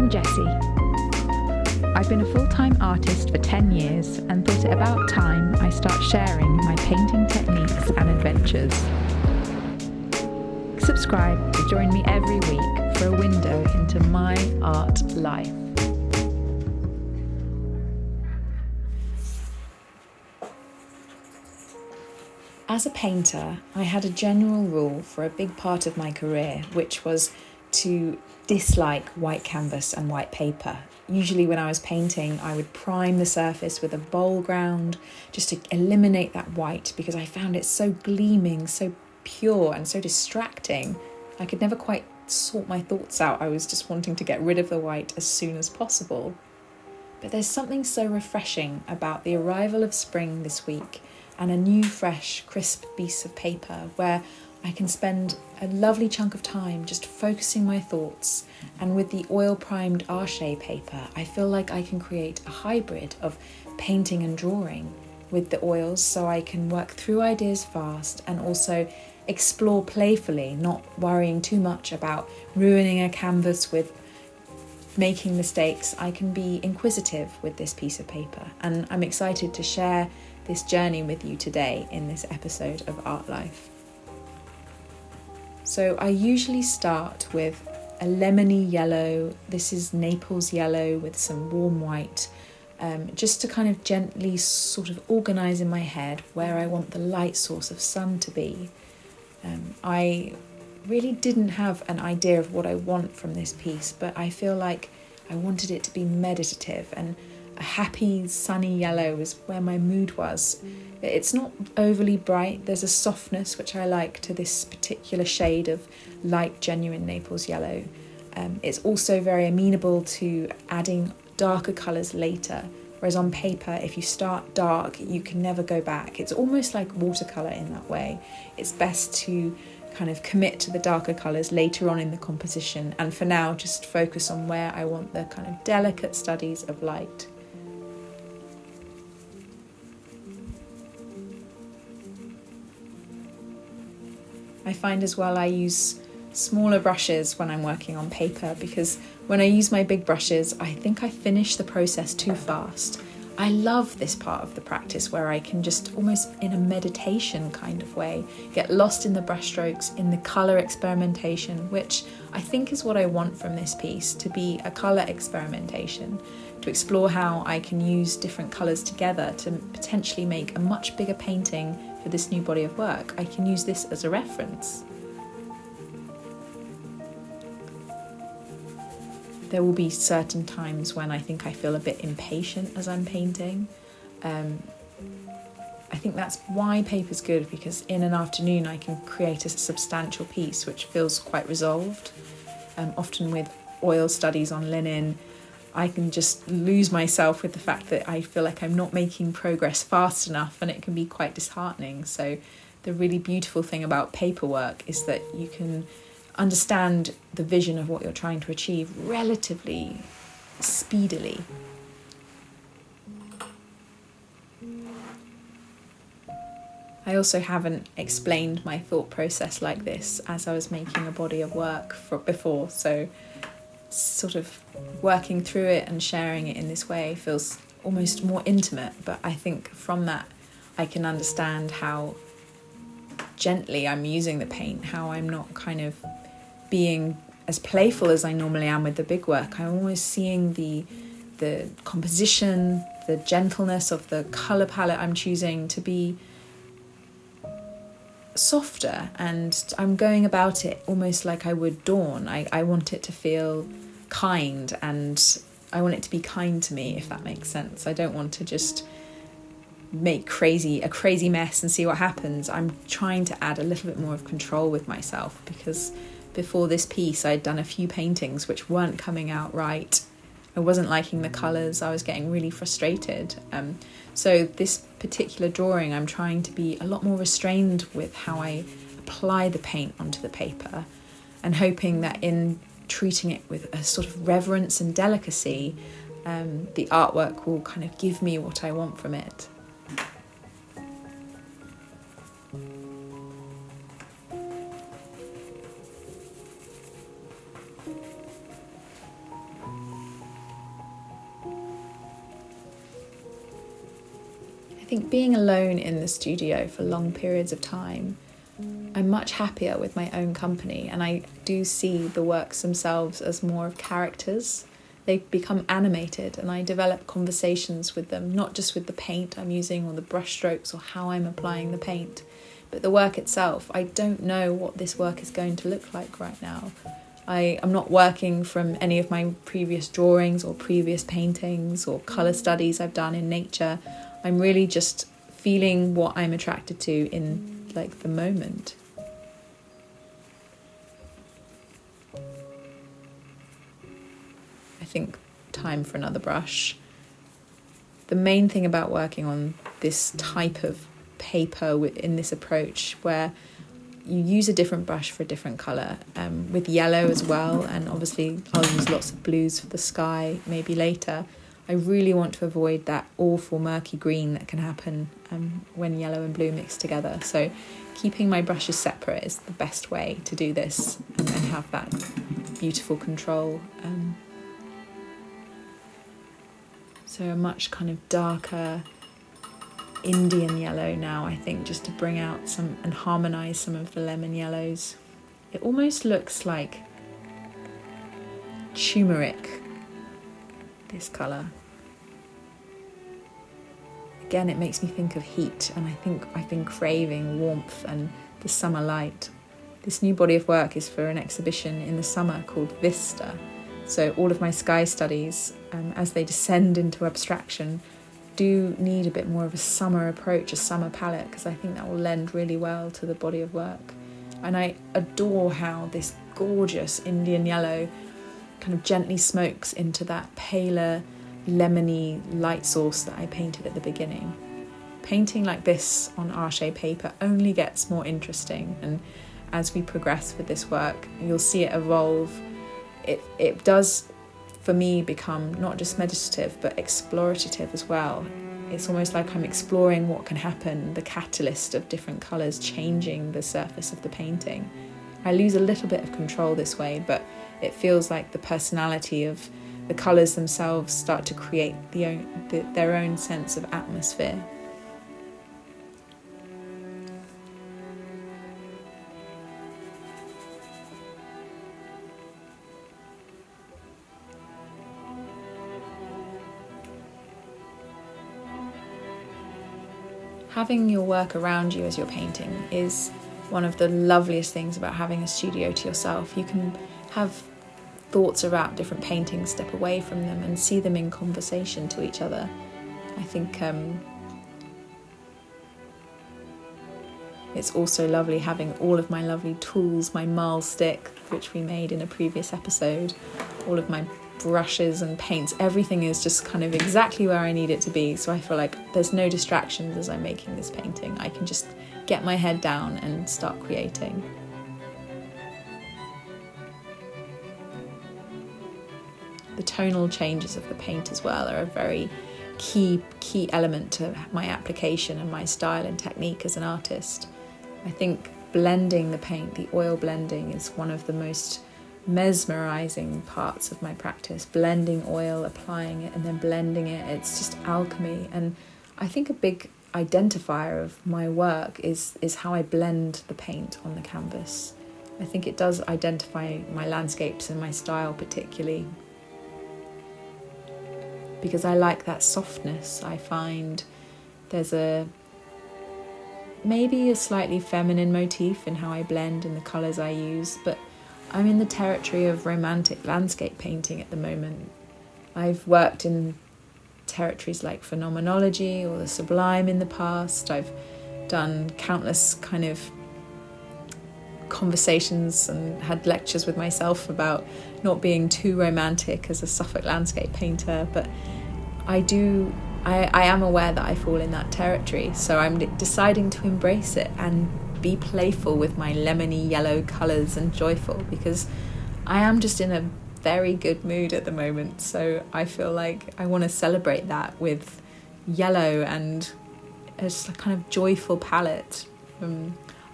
I'm Jessie. I've been a full-time artist for 10 years and thought it about time I start sharing my painting techniques and adventures. Subscribe to join me every week for a window into my art life. As a painter, I had a general rule for a big part of my career, which was to dislike white canvas and white paper. Usually when I was painting, I would prime the surface with a bowl ground just to eliminate that white because I found it so gleaming, so pure and so distracting. I could never quite sort my thoughts out. I was just wanting to get rid of the white as soon as possible. But there's something so refreshing about the arrival of spring this week and a new, fresh, crisp piece of paper where I can spend a lovely chunk of time just focusing my thoughts, and with the oil-primed Arche paper, I feel like I can create a hybrid of painting and drawing with the oils so I can work through ideas fast and also explore playfully, not worrying too much about ruining a canvas with making mistakes. I can be inquisitive with this piece of paper, and I'm excited to share this journey with you today in this episode of Art Life. So I usually start with a lemony yellow. This is Naples yellow with some warm white, just to kind of gently sort of organise in my head where I want the light source of sun to be. I really didn't have an idea of what I want from this piece, but I feel like I wanted it to be meditative, and a happy sunny yellow was where my mood was. It's not overly bright. There's a softness which I like to this particular shade of light, genuine Naples yellow. It's also very amenable to adding darker colours later, whereas on paper, if you start dark, you can never go back. It's almost like watercolour in that way. It's best to kind of commit to the darker colours later on in the composition, and for now, just focus on where I want the kind of delicate studies of light. I find as well I use smaller brushes when I'm working on paper, because when I use my big brushes, I think I finish the process too fast. I love this part of the practice where I can just almost in a meditation kind of way get lost in the brushstrokes, in the colour experimentation, which I think is what I want from this piece, to be a colour experimentation, to explore how I can use different colours together to potentially make a much bigger painting for this new body of work. I can use this as a reference. There will be certain times when I think I feel a bit impatient as I'm painting. I think that's why paper's good, because in an afternoon I can create a substantial piece which feels quite resolved. Often with oil studies on linen, I can just lose myself with the fact that I feel like I'm not making progress fast enough, and it can be quite disheartening. So the really beautiful thing about paperwork is that you can understand the vision of what you're trying to achieve relatively speedily. I also haven't explained my thought process like this as I was making a body of work before, so sort of working through it and sharing it in this way feels almost more intimate, but I think from that I can understand how gently I'm using the paint, how I'm not kind of being as playful as I normally am with the big work. I'm almost seeing the composition, the gentleness of the colour palette I'm choosing to be softer, and I'm going about it almost like I would dawn. I want it to feel kind, and I want it to be kind to me, if that makes sense. I don't want to just make a crazy mess and see what happens. I'm trying to add a little bit more of control with myself, because before this piece I'd done a few paintings which weren't coming out right. I wasn't liking the colours, I was getting really frustrated. So this particular drawing, I'm trying to be a lot more restrained with how I apply the paint onto the paper, and hoping that in treating it with a sort of reverence and delicacy, the artwork will kind of give me what I want from it. think being alone in the studio for long periods of time, I'm much happier with my own company, and I do see the works themselves as more of characters. They become animated, and I develop conversations with them, not just with the paint I'm using or the brush strokes or how I'm applying the paint, but the work itself. I don't know what this work is going to look like right now. I'm not working from any of my previous drawings or previous paintings or colour studies I've done in nature. I'm really just feeling what I'm attracted to in like the moment. I think time for another brush. The main thing about working on this type of paper in this approach, where you use a different brush for a different colour, with yellow as well, and obviously I'll use lots of blues for the sky maybe later. I really want to avoid that awful murky green that can happen when yellow and blue mix together. So keeping my brushes separate is the best way to do this and have that beautiful control. So a much kind of darker Indian yellow now, I think, just to bring out some and harmonise some of the lemon yellows. It almost looks like turmeric, this colour. Again, it makes me think of heat, and I think I've been craving warmth and the summer light. This new body of work is for an exhibition in the summer called Vista. So all of my sky studies, as they descend into abstraction, do need a bit more of a summer approach, a summer palette, because I think that will lend really well to the body of work. And I adore how this gorgeous Indian yellow kind of gently smokes into that paler, lemony light source that I painted at the beginning. Painting like this on Arche paper only gets more interesting, and as we progress with this work, you'll see it evolve. It does, for me, become not just meditative but explorative as well. It's almost like I'm exploring what can happen, the catalyst of different colours changing the surface of the painting. I lose a little bit of control this way, but it feels like the personality of the colours themselves start to create their own sense of atmosphere. Having your work around you as you're painting is one of the loveliest things about having a studio to yourself. You can have thoughts about different paintings, step away from them and see them in conversation to each other. I think it's also lovely having all of my lovely tools, my marl stick, which we made in a previous episode, all of my brushes and paints, everything is just kind of exactly where I need it to be. So I feel like there's no distractions as I'm making this painting. I can just get my head down and start creating. The tonal changes of the paint as well are a very key element to my application and my style and technique as an artist. I think blending the paint, the oil blending, is one of the most mesmerizing parts of my practice. Blending oil, applying it and then blending it, it's just alchemy. And I think a big identifier of my work is how I blend the paint on the canvas. I think it does identify my landscapes and my style particularly, because I like that softness. I find there's maybe a slightly feminine motif in how I blend and the colours I use, but I'm in the territory of romantic landscape painting at the moment. I've worked in territories like phenomenology or the sublime in the past. I've done countless kind of conversations and had lectures with myself about not being too romantic as a Suffolk landscape painter, but I am aware that I fall in that territory, so I'm deciding to embrace it and be playful with my lemony yellow colours and joyful, because I am just in a very good mood at the moment. So I feel like I want to celebrate that with yellow and just a kind of joyful palette.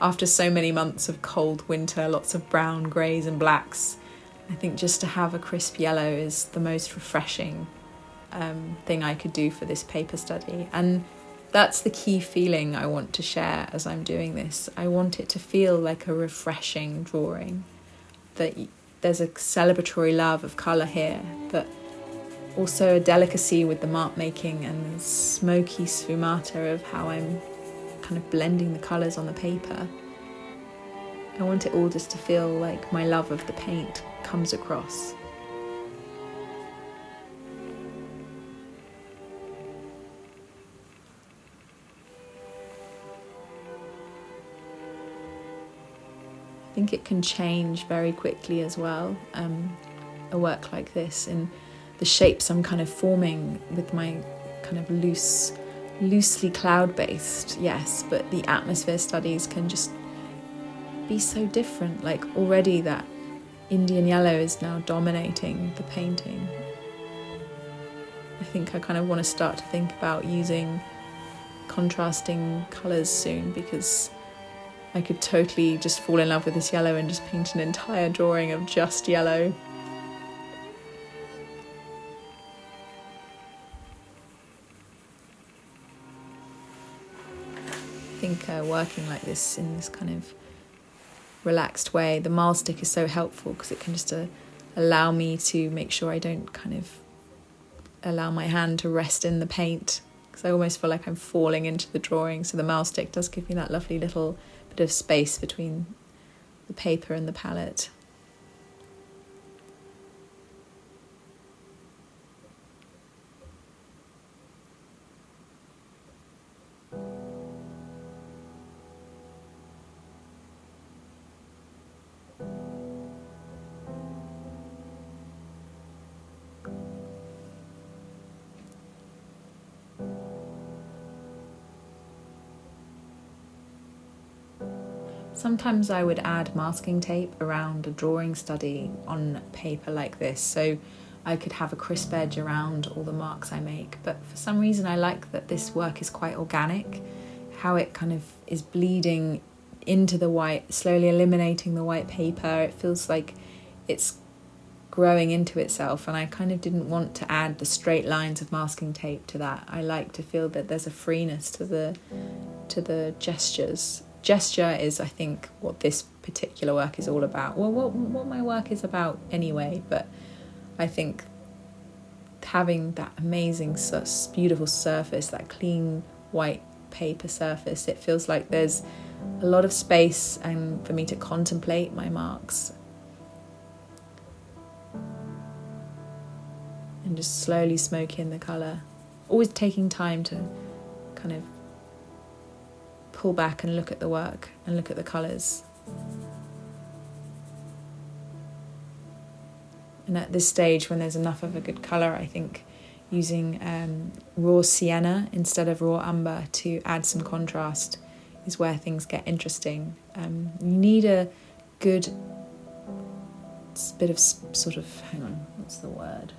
After so many months of cold winter, lots of brown, greys and blacks, I think just to have a crisp yellow is the most refreshing thing I could do for this paper study. And that's the key feeling I want to share as I'm doing this. I want it to feel like a refreshing drawing, that there's a celebratory love of colour here, but also a delicacy with the mark making and the smoky sfumata of how I'm kind of blending the colours on the paper. I want it all just to feel like my love of the paint comes across. I think it can change very quickly as well, a work like this, in the shapes I'm kind of forming with my kind of loosely cloud-based, yes, but the atmosphere studies can just be so different. Like already that Indian yellow is now dominating the painting. I think I kind of want to start to think about using contrasting colours soon, because I could totally just fall in love with this yellow and just paint an entire drawing of just yellow. I think working like this in this kind of relaxed way, the marl stick is so helpful because it can just allow me to make sure I don't kind of allow my hand to rest in the paint, because I almost feel like I'm falling into the drawing. So the marl stick does give me that lovely little bit of space between the paper and the palette. Sometimes I would add masking tape around a drawing study on paper like this, so I could have a crisp edge around all the marks I make. But for some reason I like that this work is quite organic, how it kind of is bleeding into the white, slowly eliminating the white paper. It feels like it's growing into itself, and I kind of didn't want to add the straight lines of masking tape to that. I like to feel that there's a freeness to the gestures. Gesture is, I think, what this particular work is all about. Well, what my work is about anyway, but I think having that amazing, beautiful surface, that clean white paper surface, it feels like there's a lot of space and for me to contemplate my marks and just slowly smoke in the colour. Always taking time to kind of pull back and look at the work and look at the colours. And at this stage, when there's enough of a good colour, I think using raw sienna instead of raw umber to add some contrast is where things get interesting. You need a good bit of sort of, hang on, what's the word?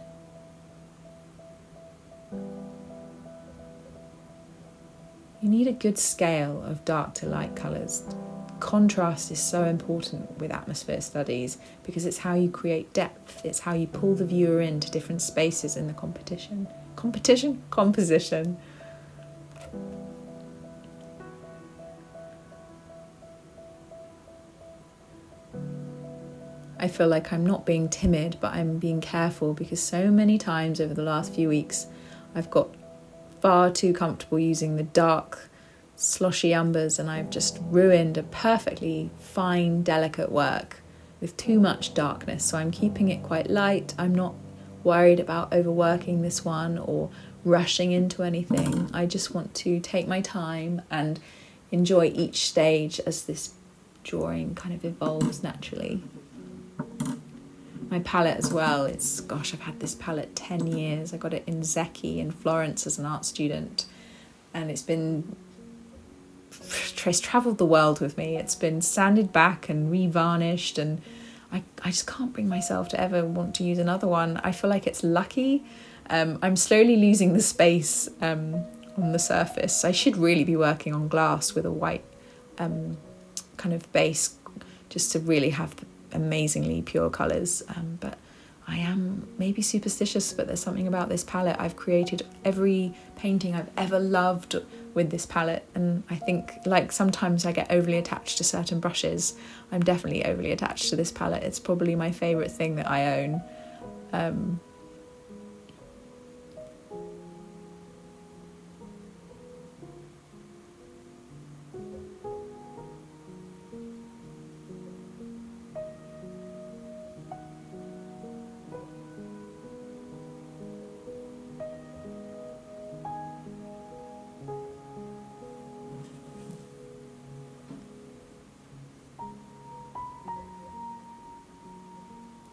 You need a good scale of dark to light colours. Contrast is so important with atmosphere studies because it's how you create depth. It's how you pull the viewer into different spaces in the composition. I feel like I'm not being timid, but I'm being careful, because so many times over the last few weeks I've got far too comfortable using the dark, sloshy umbers, and I've just ruined a perfectly fine, delicate work with too much darkness. So I'm keeping it quite light. I'm not worried about overworking this one or rushing into anything. I just want to take my time and enjoy each stage as this drawing kind of evolves naturally. My palette as well, I've had this palette 10 years. I got it in Jessie in Florence as an art student, and it's travelled the world with me. It's been sanded back and re-varnished, and I just can't bring myself to ever want to use another one. I feel like it's lucky. I'm slowly losing the space on the surface. I should really be working on glass with a white kind of base, just to really have the amazingly pure colours, but I am maybe superstitious, but there's something about this palette. I've created every painting I've ever loved with this palette, and I think, like, sometimes I get overly attached to certain brushes. I'm definitely overly attached to this palette. It's probably my favourite thing that I own.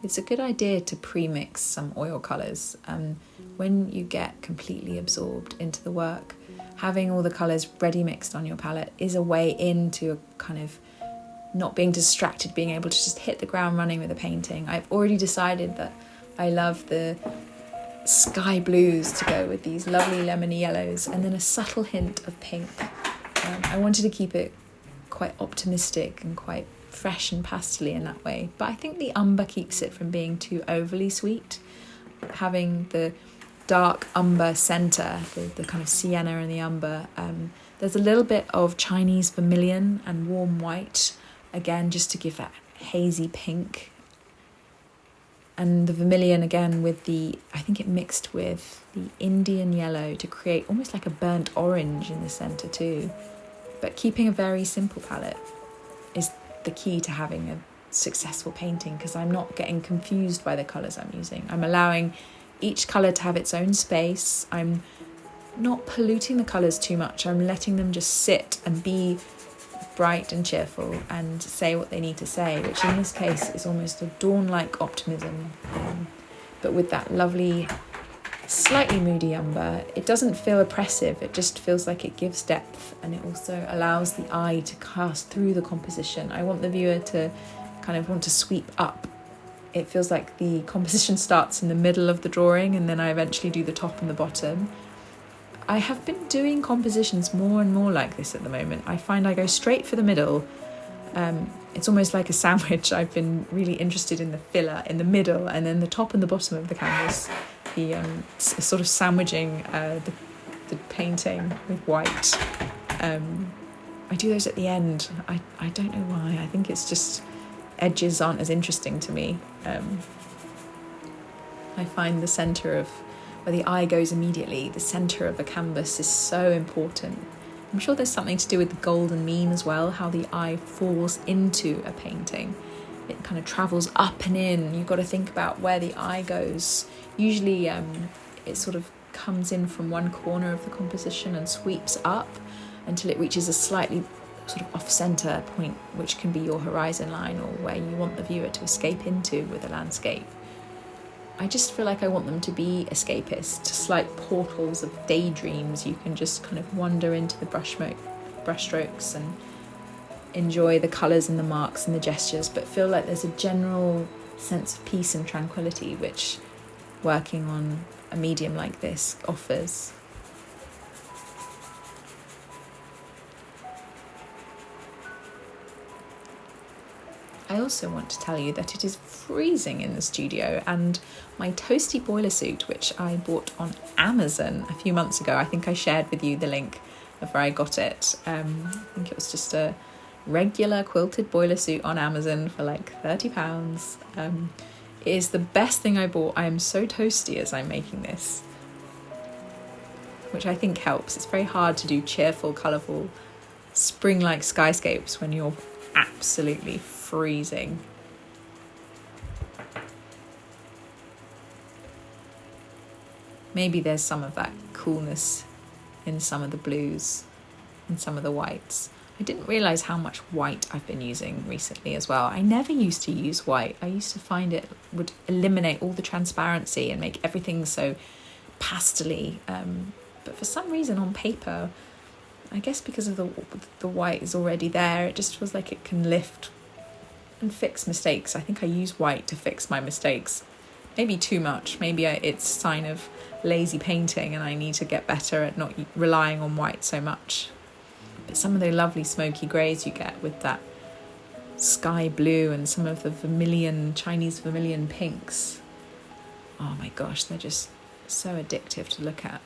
It's a good idea to pre-mix some oil colours. When you get completely absorbed into the work, having all the colours ready mixed on your palette is a way into a kind of not being distracted, being able to just hit the ground running with a painting. I've already decided that I love the sky blues to go with these lovely lemony yellows, and then a subtle hint of pink. I wanted to keep it quite optimistic and quite fresh and pastel-y in that way, but I think the umber keeps it from being too overly sweet. Having the dark umber centre, the kind of sienna and the umber, there's a little bit of Chinese vermilion and warm white, again just to give that hazy pink, and the vermilion again with the, I think it mixed with the Indian yellow to create almost like a burnt orange in the centre too. But keeping a very simple palette is the key to having a successful painting, because I'm not getting confused by the colours I'm using. I'm allowing each colour to have its own space. I'm not polluting the colours too much. I'm letting them just sit and be bright and cheerful and say what they need to say, which in this case is almost a dawn-like optimism, but with that lovely slightly moody umber. It doesn't feel oppressive, it just feels like it gives depth, and it also allows the eye to cast through the composition. I want the viewer to kind of want to sweep up. It feels like the composition starts in the middle of the drawing and then I eventually do the top and the bottom. I have been doing compositions more and more like this at the moment. I find I go straight for the middle. It's almost like a sandwich. I've been really interested in the filler in the middle and then the top and the bottom of the canvas. The sort of sandwiching the painting with white. I do those at the end. I don't know why. I think it's just edges aren't as interesting to me. I find the centre of where the eye goes immediately, the centre of a canvas is so important. I'm sure there's something to do with the golden mean as well, how the eye falls into a painting. It kind of travels up and in. You've got to think about where the eye goes. Usually it sort of comes in from one corner of the composition and sweeps up until it reaches a slightly sort of off-centre point, which can be your horizon line or where you want the viewer to escape into with a landscape. I just feel like I want them to be escapist, just like portals of daydreams. You can just kind of wander into the brushstrokes and enjoy the colours and the marks and the gestures, but feel like there's a general sense of peace and tranquility which working on a medium like this offers. I also want to tell you that it is freezing in the studio, and my toasty boiler suit, which I bought on Amazon a few months ago, I think I shared with you the link of where I got it. I think it was just a regular quilted boiler suit on Amazon for like £30. It is the best thing I bought. I am so toasty as I'm making this, which I think helps. It's very hard to do cheerful, colourful, spring-like skyscapes when you're absolutely freezing. Maybe there's some of that coolness in some of the blues and some of the whites. I didn't realise how much white I've been using recently as well. I never used to use white. I used to find it would eliminate all the transparency and make everything so pastel-y. But for some reason on paper, I guess because of the white is already there, it just feels like it can lift and fix mistakes. I think I use white to fix my mistakes. Maybe too much. Maybe it's a sign of lazy painting and I need to get better at not relying on white so much. But some of the lovely smoky greys you get with that sky blue and some of the vermilion, Chinese vermilion pinks, Oh my gosh, they're just so addictive to look at.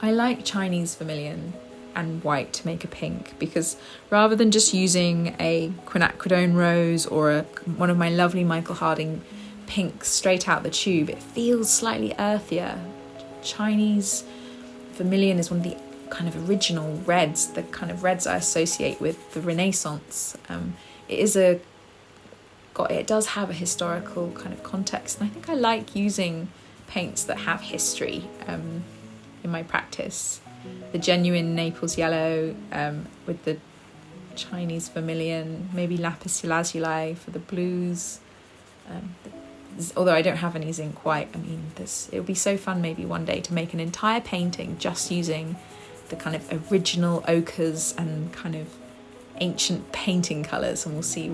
I like Chinese vermilion and white to make a pink, because rather than just using a Quinacridone rose or one of my lovely Michael Harding pinks straight out the tube, it feels slightly earthier. Chinese vermilion is one of the kind of original reds, the kind of reds I associate with the Renaissance. It does have a historical kind of context, and I think I like using paints that have history in my practice. The genuine Naples yellow with the Chinese vermilion, maybe lapis lazuli for the blues. Although I don't have any zinc white, I mean, it would be so fun maybe one day to make an entire painting just using the kind of original ochres and kind of ancient painting colours, and we'll see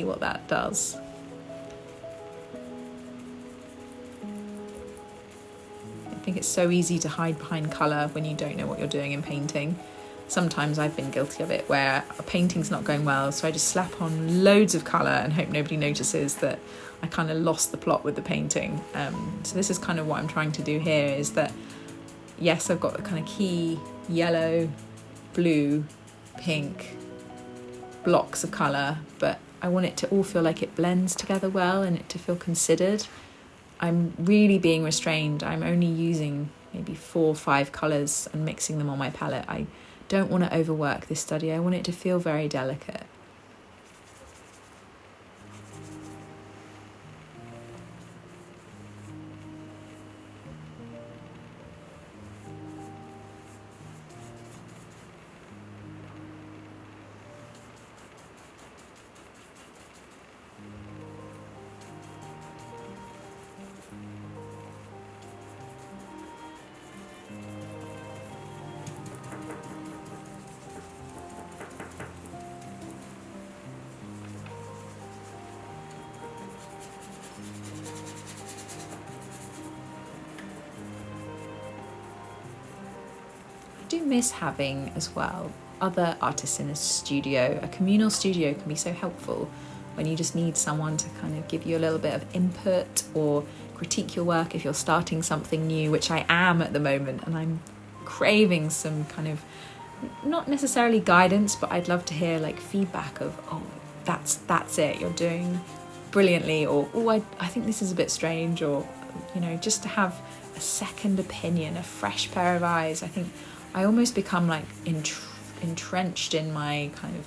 what that does. I think it's so easy to hide behind colour when you don't know what you're doing in painting. Sometimes I've been guilty of it, where a painting's not going well, so I just slap on loads of colour and hope nobody notices that I kind of lost the plot with the painting. So this is kind of what I'm trying to do here, is that yes, I've got the kind of key yellow, blue, pink blocks of colour, but I want it to all feel like it blends together well and it to feel considered. I'm really being restrained. I'm only using maybe 4 or 5 colours and mixing them on my palette. I don't want to overwork this study. I want it to feel very delicate. I do miss having as well other artists in a studio. A communal studio can be so helpful when you just need someone to kind of give you a little bit of input or critique your work if you're starting something new, which I am at the moment, and I'm craving some kind of, not necessarily guidance, but I'd love to hear like feedback of, oh, that's it, you're doing brilliantly, or oh, I think this is a bit strange, or just to have a second opinion, a fresh pair of eyes. I think I almost become like entrenched in my kind of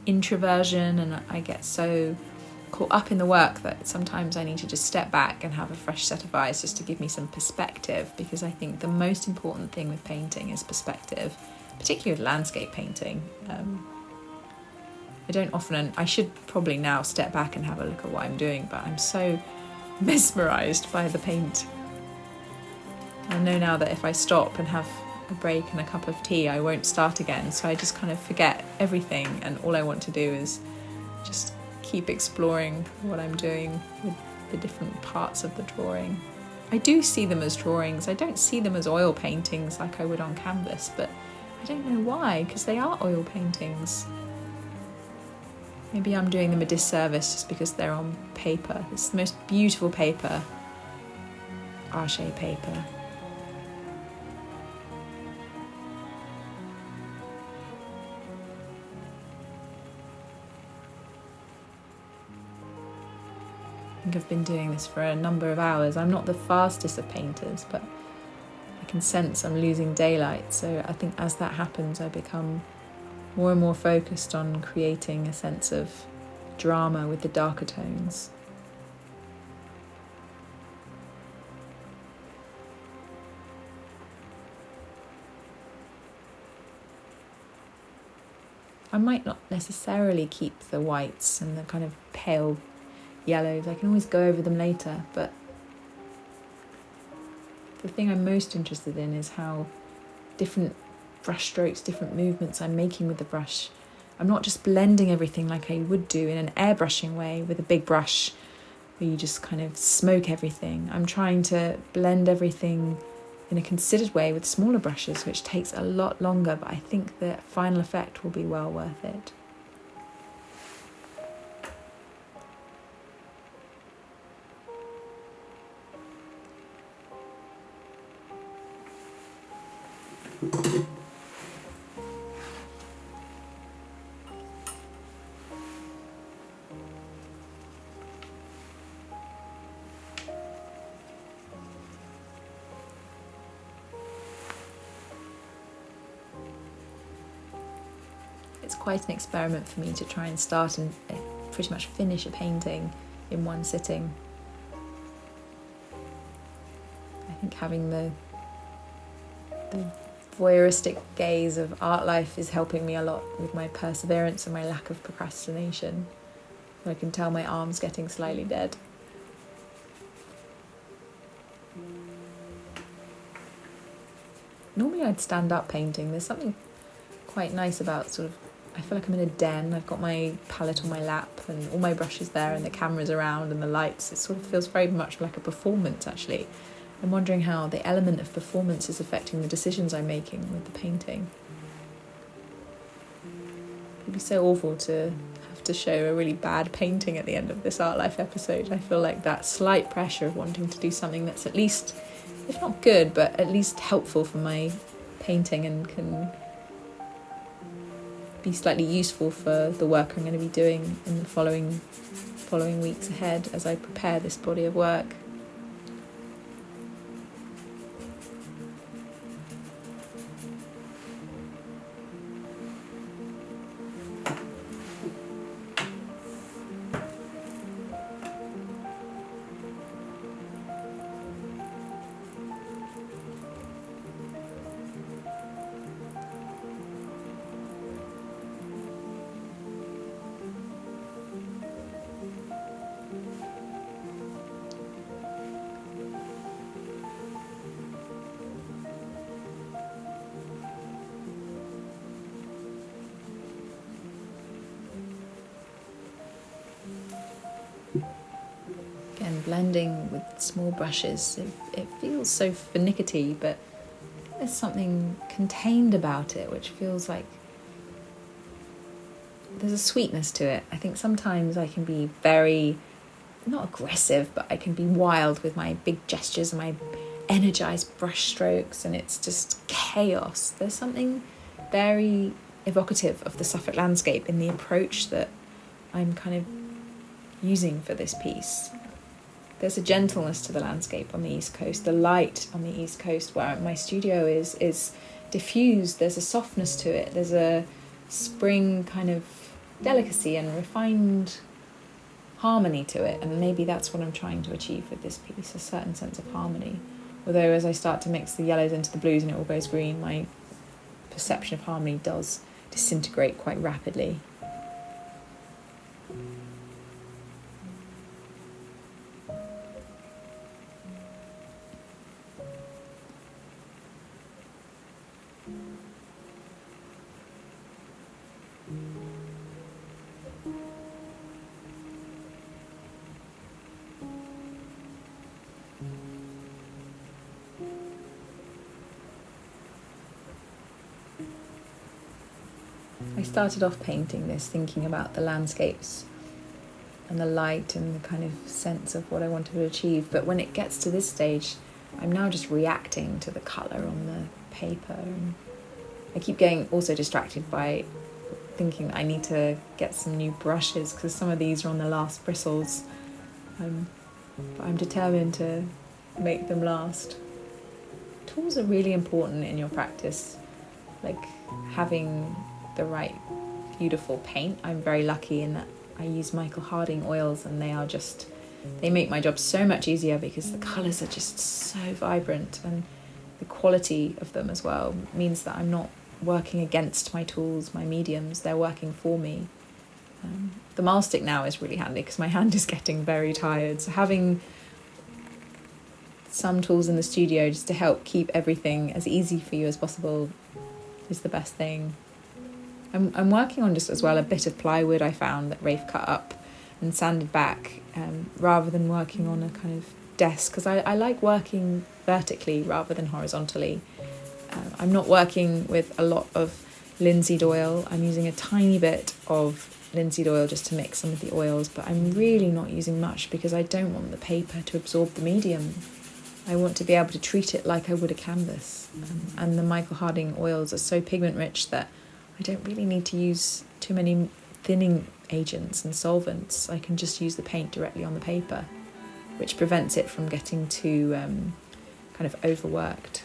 introversion, and I get so caught up in the work that sometimes I need to just step back and have a fresh set of eyes just to give me some perspective, because I think the most important thing with painting is perspective, particularly with landscape painting. I should probably now step back and have a look at what I'm doing, but I'm so mesmerised by the paint. I know now that if I stop and have a break and a cup of tea, I won't start again, so I just kind of forget everything, and all I want to do is just keep exploring what I'm doing with the different parts of the drawing. I do see them as drawings. I don't see them as oil paintings like I would on canvas, but I don't know why, because they are oil paintings. Maybe I'm doing them a disservice just because they're on paper. It's the most beautiful paper, Arche paper. I think I've been doing this for a number of hours. I'm not the fastest of painters, but I can sense I'm losing daylight. So I think as that happens, I become more and more focused on creating a sense of drama with the darker tones. I might not necessarily keep the whites and the kind of pale yellows. I can always go over them later, but the thing I'm most interested in is how different brush strokes, different movements I'm making with the brush. I'm not just blending everything like I would do in an airbrushing way with a big brush where you just kind of smoke everything. I'm trying to blend everything in a considered way with smaller brushes, which takes a lot longer, but I think the final effect will be well worth it. It's quite an experiment for me to try and start and pretty much finish a painting in one sitting. I think having the voyeuristic gaze of art life is helping me a lot with my perseverance and my lack of procrastination. I can tell my arm's getting slightly dead. Normally I'd stand up painting. There's something quite nice about sort of, I feel like I'm in a den. I've got my palette on my lap and all my brushes there and the cameras around and the lights. It sort of feels very much like a performance, actually. I'm wondering how the element of performance is affecting the decisions I'm making with the painting. It'd be so awful to have to show a really bad painting at the end of this Art Life episode. I feel like that slight pressure of wanting to do something that's at least, if not good, but at least helpful for my painting and can be slightly useful for the work I'm going to be doing in the following weeks ahead as I prepare this body of work. Again, blending with small brushes, it feels so finicky, but there's something contained about it which feels like there's a sweetness to it. I think sometimes I can be very, not aggressive, but I can be wild with my big gestures and my energized brush strokes, and it's just chaos. There's something very evocative of the Suffolk landscape in the approach that I'm kind of using for this piece. There's a gentleness to the landscape on the East Coast. The light on the East Coast where my studio is diffused. There's a softness to it. There's a spring kind of delicacy and refined harmony to it. And maybe that's what I'm trying to achieve with this piece, a certain sense of harmony. Although as I start to mix the yellows into the blues and it all goes green, my perception of harmony does disintegrate quite rapidly. I started off painting this thinking about the landscapes and the light and the kind of sense of what I wanted to achieve, but when it gets to this stage I'm now just reacting to the colour on the paper, and I keep getting also distracted by thinking that I need to get some new brushes because some of these are on the last bristles, but I'm determined to make them last. Tools are really important in your practice, like having the right beautiful paint. I'm very lucky in that I use Michael Harding oils, and they make my job so much easier because the colours are just so vibrant, and the quality of them as well means that I'm not working against my tools, my mediums, they're working for me. The Miles stick now is really handy because my hand is getting very tired, so having some tools in the studio just to help keep everything as easy for you as possible is the best thing. I'm working on just as well a bit of plywood I found that Rafe cut up and sanded back, rather than working on a kind of desk, because I like working vertically rather than horizontally. I'm not working with a lot of linseed oil. I'm using a tiny bit of linseed oil just to mix some of the oils, but I'm really not using much because I don't want the paper to absorb the medium. I want to be able to treat it like I would a canvas. And the Michael Harding oils are so pigment rich that I don't really need to use too many thinning agents and solvents. I can just use the paint directly on the paper, which prevents it from getting too kind of overworked.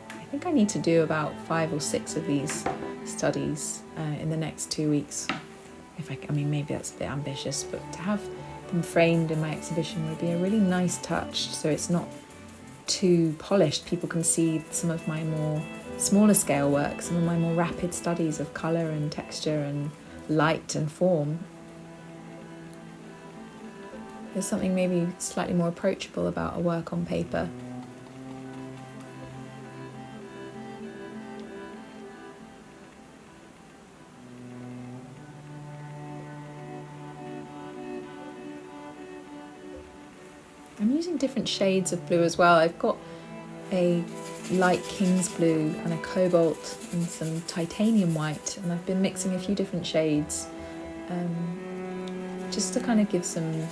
I think I need to do about 5 or 6 of these studies in the next 2 weeks. I mean, maybe that's a bit ambitious, but to have them framed in my exhibition would be a really nice touch, so it's not too polished. People can see some of my more smaller scale work, some of my more rapid studies of colour and texture and light and form. There's something maybe slightly more approachable about a work on paper. I'm using different shades of blue as well. I've got a light king's blue and a cobalt and some titanium white, and I've been mixing a few different shades just to kind of give some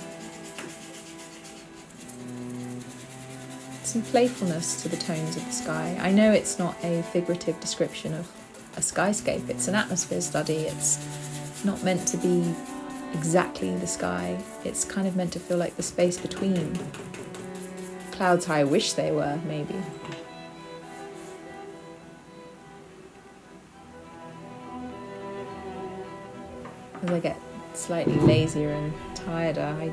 playfulness to the tones of the sky. I know it's not a figurative description of a skyscape, it's an atmosphere study. It's not meant to be exactly the sky, it's kind of meant to feel like the space between. Clouds how I wish they were, maybe. As I get slightly lazier and tireder, I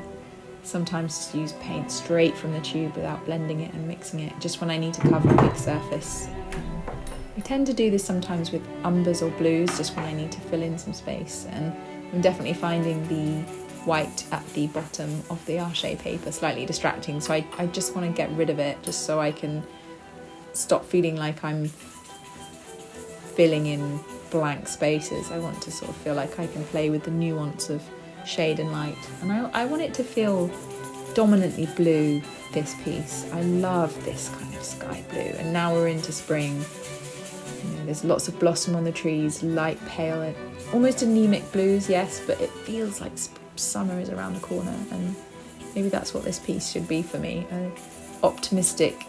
sometimes use paint straight from the tube without blending it and mixing it, just when I need to cover a big surface. I tend to do this sometimes with umbers or blues, just when I need to fill in some space, and I'm definitely finding the white at the bottom of the Arche paper slightly distracting, so I just want to get rid of it, just so I can stop feeling like I'm filling in blank spaces. I want to sort of feel like I can play with the nuance of shade and light, and I want it to feel dominantly blue, this piece. I love this kind of sky blue, and now we're into spring. There's lots of blossom on the trees, light pale, almost anemic blues, yes, but it feels like summer is around the corner, and maybe that's what this piece should be for me, an optimistic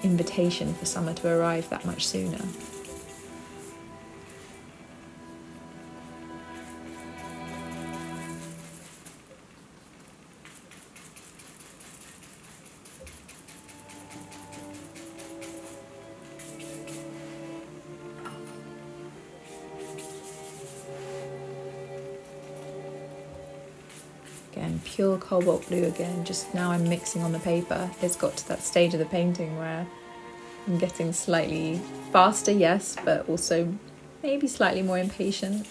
invitation for summer to arrive that much sooner. Again, pure cobalt blue again, just now I'm mixing on the paper. It's got to that stage of the painting where I'm getting slightly faster, yes, but also maybe slightly more impatient.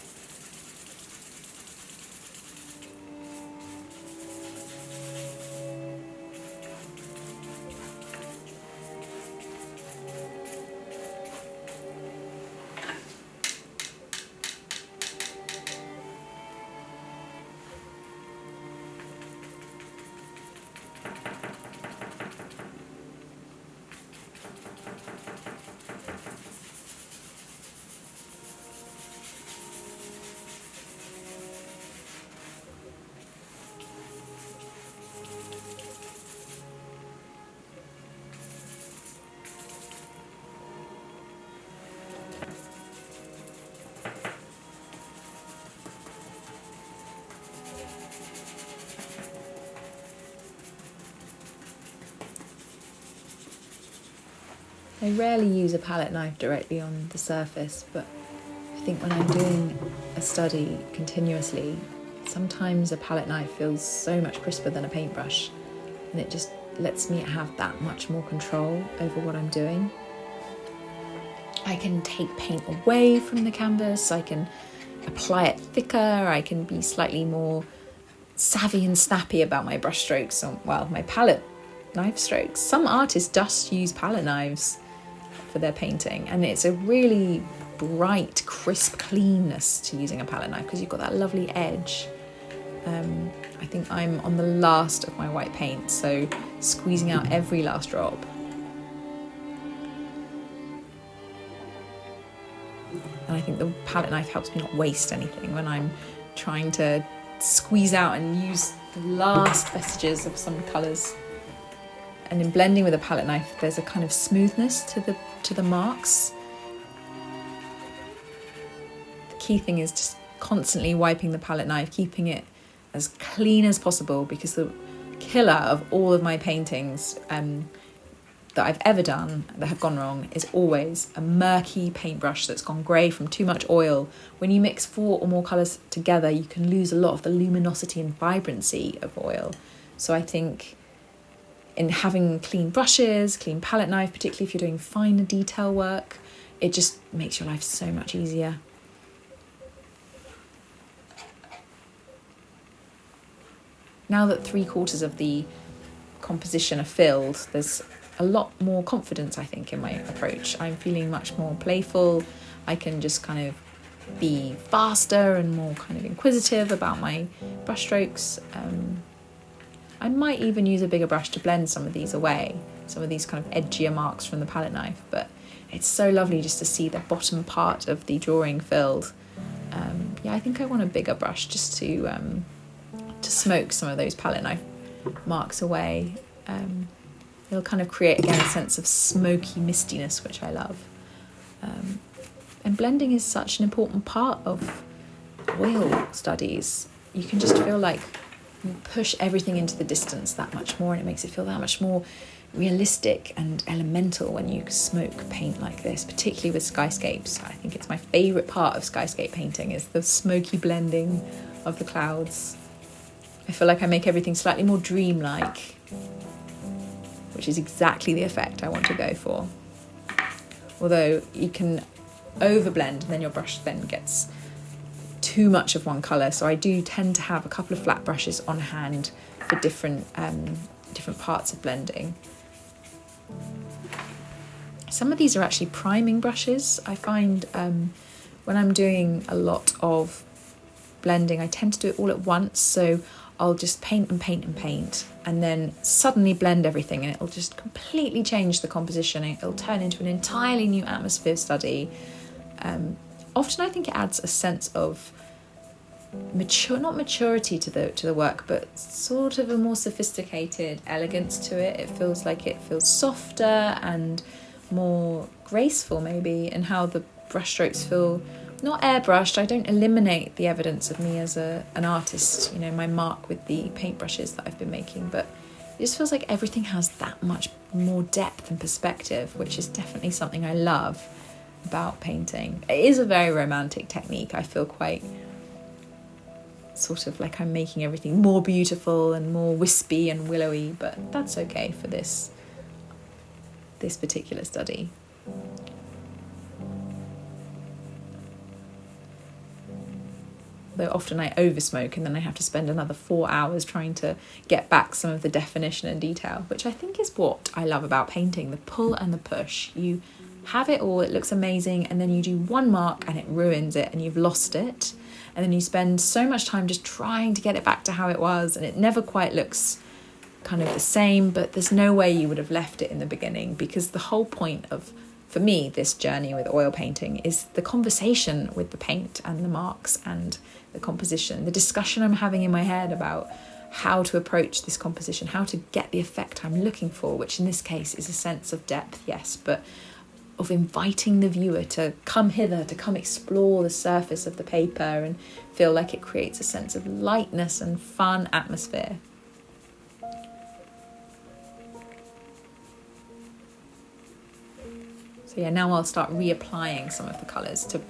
I rarely use a palette knife directly on the surface, but I think when I'm doing a study continuously, sometimes a palette knife feels so much crisper than a paintbrush, and it just lets me have that much more control over what I'm doing. I can take paint away from the canvas, I can apply it thicker, I can be slightly more savvy and snappy about my brush strokes, well, my palette knife strokes. Some artists just use palette knives for their painting, and it's a really bright, crisp cleanness to using a palette knife because you've got that lovely edge. I think I'm on the last of my white paint, so squeezing out every last drop I think the palette knife helps me not waste anything when I'm trying to squeeze out and use the last vestiges of some colours. And in blending with a palette knife, there's a kind of smoothness to the marks. The key thing is just constantly wiping the palette knife, keeping it as clean as possible, because the killer of all of my paintings that I've ever done that have gone wrong is always a murky paintbrush that's gone grey from too much oil. When you mix 4 or more colours together, you can lose a lot of the luminosity and vibrancy of oil. So I think in having clean brushes, clean palette knife, particularly if you're doing finer detail work, it just makes your life so much easier. Now that 3/4 of the composition are filled, there's a lot more confidence, I think, in my approach. I'm feeling much more playful. I can just kind of be faster and more kind of inquisitive about my brush strokes. I might even use a bigger brush to blend some of these away, some of these kind of edgier marks from the palette knife, but it's so lovely just to see the bottom part of the drawing filled. Yeah, I think I want a bigger brush just to smoke some of those palette knife marks away. It'll kind of create, again, a sense of smoky mistiness, which I love. And blending is such an important part of oil studies. You can just feel like you push everything into the distance that much more, and it makes it feel that much more realistic and elemental when you smoke paint like this, particularly with skyscapes. I think it's my favourite part of skyscape painting, is the smoky blending of the clouds. I feel like I make everything slightly more dreamlike, which is exactly the effect I want to go for. Although you can overblend and then your brush then gets too much of one colour, so I do tend to have a couple of flat brushes on hand for different parts of blending. Some of these are actually priming brushes. I find when I'm doing a lot of blending, I tend to do it all at once, so I'll just paint and paint and paint, and then suddenly blend everything, and it'll just completely change the composition. It'll turn into an entirely new atmosphere study. Often I think it adds a sense of not maturity to the work, but sort of a more sophisticated elegance to it. It feels like it feels softer and more graceful, maybe, and how the brushstrokes feel not airbrushed. I don't eliminate the evidence of me as an artist, you know, my mark with the paintbrushes that I've been making, but it just feels like everything has that much more depth and perspective, which is definitely something I love about painting. It is a very romantic technique. I feel quite sort of like I'm making everything more beautiful and more wispy and willowy, but that's okay for this particular study. Though often I oversmoke and then I have to spend another 4 hours trying to get back some of the definition and detail, which I think is what I love about painting, the pull and the push. You have it all, it looks amazing, and then you do one mark and it ruins it and you've lost it. And then you spend so much time just trying to get it back to how it was, and it never quite looks kind of the same, but there's no way you would have left it in the beginning, because the whole point of, for me, this journey with oil painting is the conversation with the paint and the marks and the composition, the discussion I'm having in my head about how to approach this composition, how to get the effect I'm looking for, which in this case is a sense of depth, yes, but of inviting the viewer to come hither, to come explore the surface of the paper and feel like it creates a sense of lightness and fun atmosphere. So yeah, now I'll start reapplying some of the colours to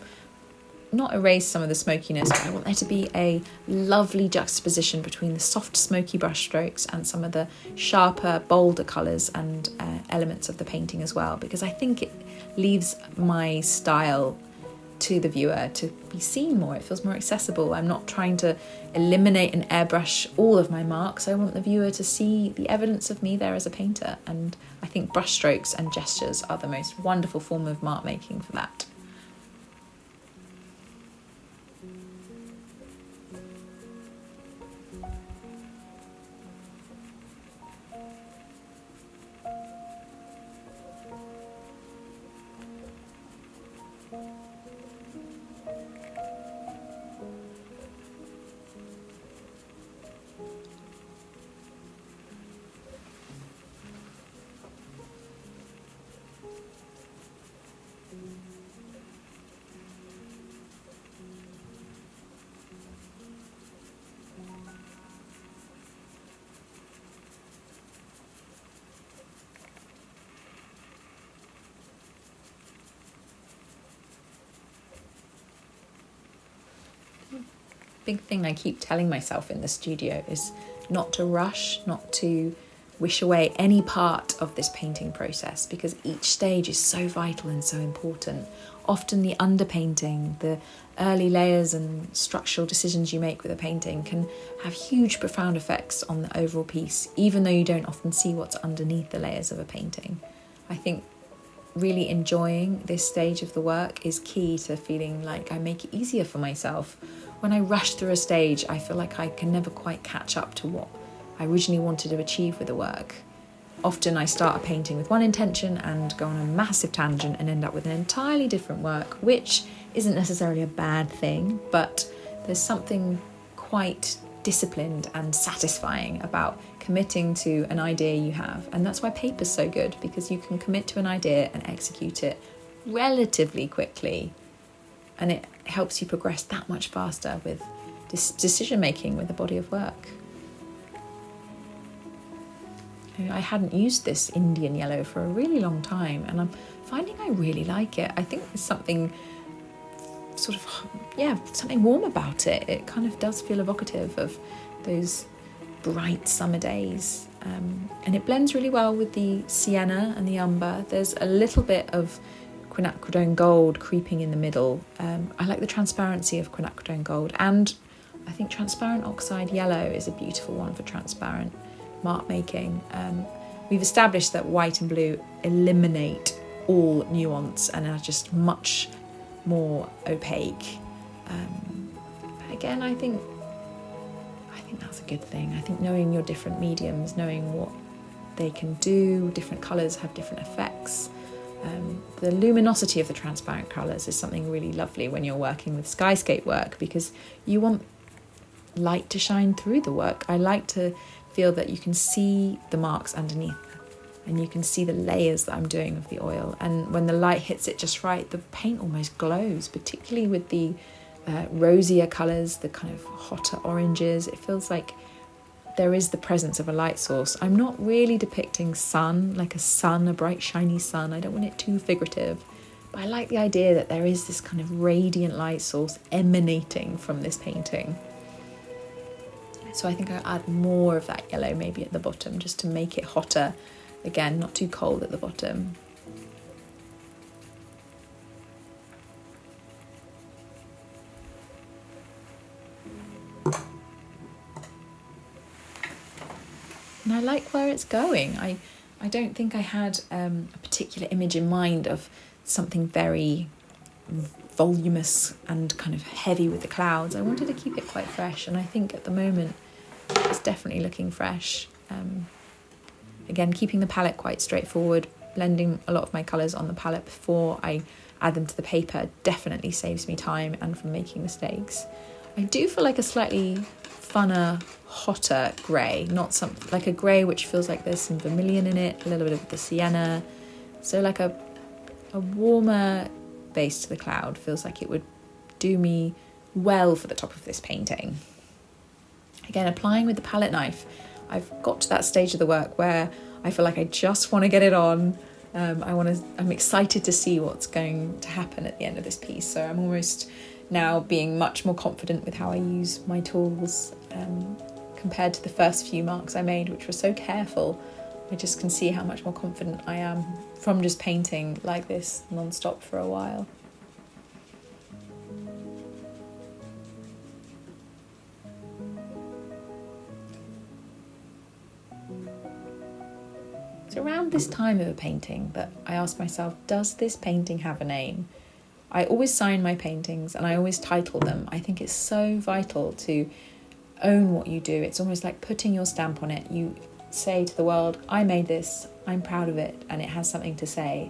not erase some of the smokiness, but I want there to be a lovely juxtaposition between the soft smoky brush strokes and some of the sharper, bolder colours and elements of the painting as well, because I think it leaves my style to the viewer to be seen more. It feels more accessible. I'm not trying to eliminate and airbrush all of my marks. I want the viewer to see the evidence of me there as a painter, and I think brush strokes and gestures are the most wonderful form of mark making for that. big thing I keep telling myself in the studio is not to rush, not to wish away any part of this painting process, because each stage is so vital and so important. Often the underpainting, the early layers and structural decisions you make with a painting can have huge, profound effects on the overall piece, even though you don't often see what's underneath the layers of a painting. I think really enjoying this stage of the work is key to feeling like I make it easier for myself. When I rush through a stage, I feel like I can never quite catch up to what I originally wanted to achieve with the work. Often I start a painting with one intention and go on a massive tangent and end up with an entirely different work, which isn't necessarily a bad thing, but there's something quite disciplined and satisfying about committing to an idea you have. And that's why paper's so good, because you can commit to an idea and execute it relatively quickly. And it helps you progress that much faster with this decision making with a body of work. I hadn't used this Indian yellow for a really long time, and I'm finding I really like it. I think there's something something warm about it. It kind of does feel evocative of those bright summer days. And it blends really well with the sienna and the umber. There's a little bit of Quinacridone gold creeping in the middle. I like the transparency of Quinacridone gold, and I think transparent oxide yellow is a beautiful one for transparent mark making. We've established that white and blue eliminate all nuance and are just much more opaque. But again, I think that's a good thing. I think knowing your different mediums, knowing what they can do, different colours have different effects. The luminosity of the transparent colours is something really lovely when you're working with skyscape work, because you want light to shine through the work. I like to feel that you can see the marks underneath and you can see the layers that I'm doing of the oil, and when the light hits it just right, the paint almost glows, particularly with the rosier colours, the kind of hotter oranges. It feels like there is the presence of a light source. I'm not really depicting sun, like a bright shiny sun. I don't want it too figurative, but I like the idea that there is this kind of radiant light source emanating from this painting. So I think I'll add more of that yellow maybe at the bottom, just to make it hotter. Again, not too cold at the bottom. And I like where it's going. I don't think I had a particular image in mind of something very voluminous and kind of heavy with the clouds. I wanted to keep it quite fresh, and I think at the moment it's definitely looking fresh. Again, keeping the palette quite straightforward, blending a lot of my colours on the palette before I add them to the paper definitely saves me time and from making mistakes. I do feel like a slightly funner, hotter grey, not something like a grey which feels like there's some vermilion in it, a little bit of the sienna. So like a warmer base to the cloud feels like it would do me well for the top of this painting. Again, applying with the palette knife, I've got to that stage of the work where I feel like I just want to get it on. I'm excited to see what's going to happen at the end of this piece. So I'm almost now being much more confident with how I use my tools compared to the first few marks I made, which were so careful. I just can see how much more confident I am from just painting like this non-stop for a while. It's around this time of a painting that I ask myself, does this painting have a name? I always sign my paintings and I always title them. I think it's so vital to own what you do. It's almost like putting your stamp on it. You say to the world, I made this, I'm proud of it, and it has something to say.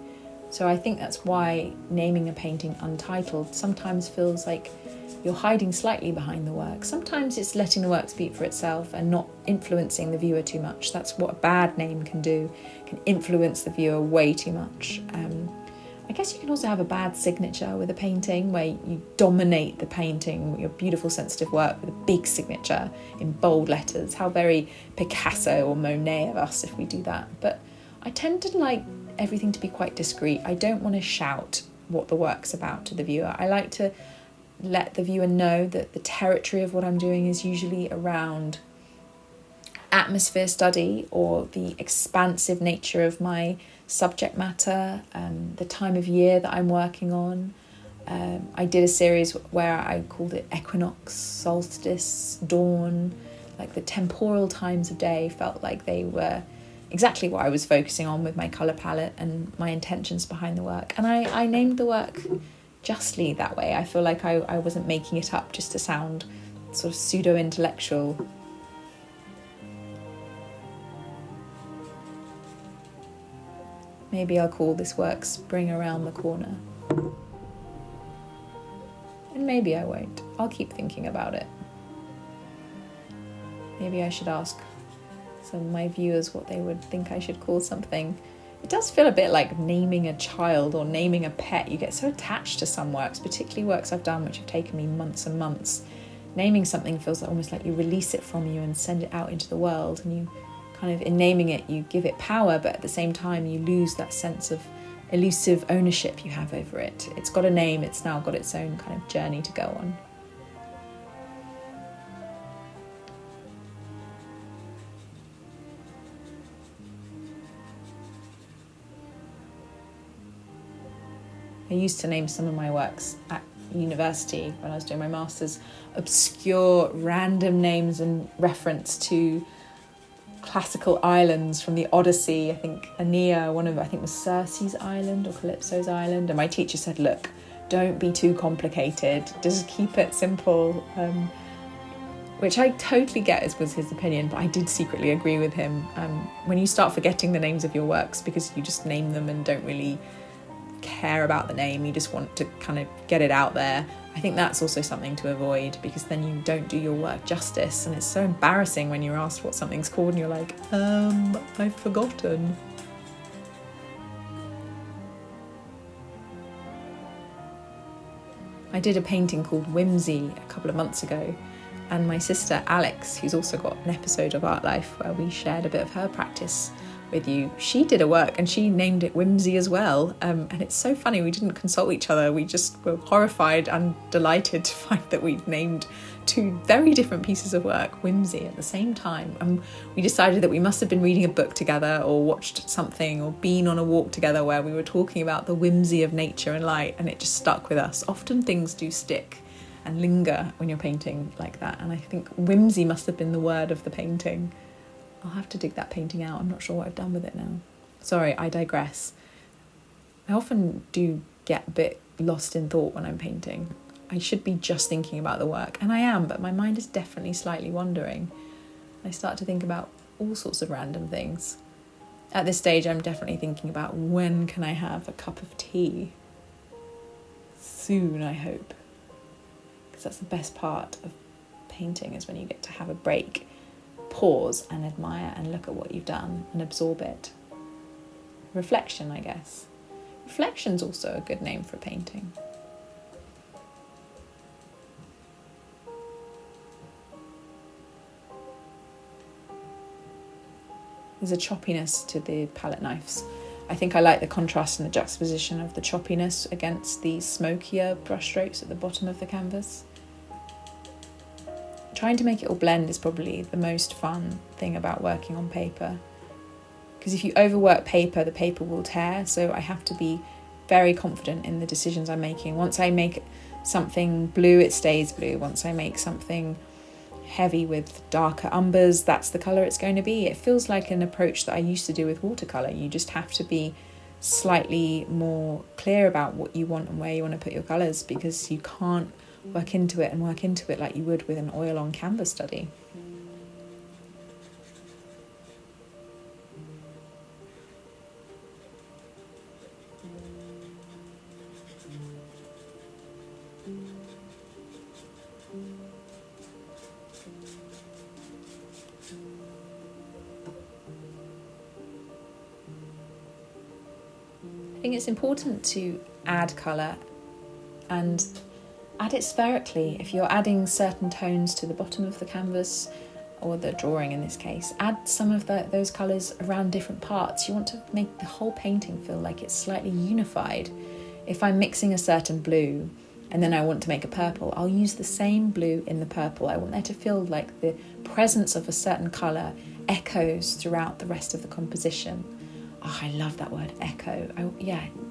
So I think that's why naming a painting untitled sometimes feels like you're hiding slightly behind the work. Sometimes it's letting the work speak for itself and not influencing the viewer too much. That's what a bad name can do, can influence the viewer way too much. I guess you can also have a bad signature with a painting where you dominate the painting, your beautiful sensitive work with a big signature in bold letters. How very Picasso or Monet of us if we do that. But I tend to like everything to be quite discreet. I don't want to shout what the work's about to the viewer. I like to let the viewer know that the territory of what I'm doing is usually around atmosphere study or the expansive nature of my subject matter, the time of year that I'm working on. I did a series where I called it equinox, solstice, dawn. Like the temporal times of day felt like they were exactly what I was focusing on with my colour palette and my intentions behind the work. And I named the work justly that way. I feel like I wasn't making it up just to sound sort of pseudo-intellectual. Maybe I'll call this work Spring Around the Corner. And maybe I won't. I'll keep thinking about it. Maybe I should ask some of my viewers what they would think I should call something. It does feel a bit like naming a child or naming a pet. You get so attached to some works, particularly works I've done which have taken me months and months. Naming something feels almost like you release it from you and send it out into the world, and you kind of, in naming it, you give it power, but at the same time you lose that sense of elusive ownership you have over it. It's got a name, it's now got its own kind of journey to go on. I used to name some of my works at university when I was doing my master's obscure random names in reference to classical islands from the Odyssey. I think Aeneas, I think was Circe's island or Calypso's island, and my teacher said, look, don't be too complicated, just keep it simple, which I totally get was his opinion, but I did secretly agree with him. When you start forgetting the names of your works because you just name them and don't really care about the name, you just want to kind of get it out there, I think that's also something to avoid, because then you don't do your work justice, and it's so embarrassing when you're asked what something's called and you're like, I've forgotten. I did a painting called Whimsy a couple of months ago, and my sister Alex, who's also got an episode of Art Life where we shared a bit of her practice with you, she did a work and she named it Whimsy as well, and it's so funny, we didn't consult each other, we just were horrified and delighted to find that we'd named two very different pieces of work Whimsy at the same time, and we decided that we must have been reading a book together or watched something or been on a walk together where we were talking about the whimsy of nature and light, and it just stuck with us. Often things do stick and linger when you're painting like that, and I think whimsy must have been the word of the painting. I'll have to dig that painting out. I'm not sure what I've done with it now. Sorry, I digress. I often do get a bit lost in thought when I'm painting. I should be just thinking about the work, and I am, but my mind is definitely slightly wandering. I start to think about all sorts of random things. At this stage, I'm definitely thinking about when can I have a cup of tea? Soon, I hope. Because that's the best part of painting, is when you get to have a break, pause and admire and look at what you've done and absorb it. Reflection, I guess. Reflection's also a good name for painting. There's a choppiness to the palette knives. I think I like the contrast and the juxtaposition of the choppiness against the smokier brushstrokes at the bottom of the canvas. Trying to make it all blend is probably the most fun thing about working on paper. Because if you overwork paper, the paper will tear, so I have to be very confident in the decisions I'm making. Once I make something blue, it stays blue. Once I make something heavy with darker umbers, that's the colour it's going to be. It feels like an approach that I used to do with watercolour. You just have to be slightly more clear about what you want and where you want to put your colours, because you can't work into it like you would with an oil on canvas study. I think it's important to add colour and add it spherically. If you're adding certain tones to the bottom of the canvas, or the drawing in this case, add some of those colours around different parts. You want to make the whole painting feel like it's slightly unified. If I'm mixing a certain blue, and then I want to make a purple, I'll use the same blue in the purple. I want there to feel like the presence of a certain colour echoes throughout the rest of the composition. Oh, I love that word, echo.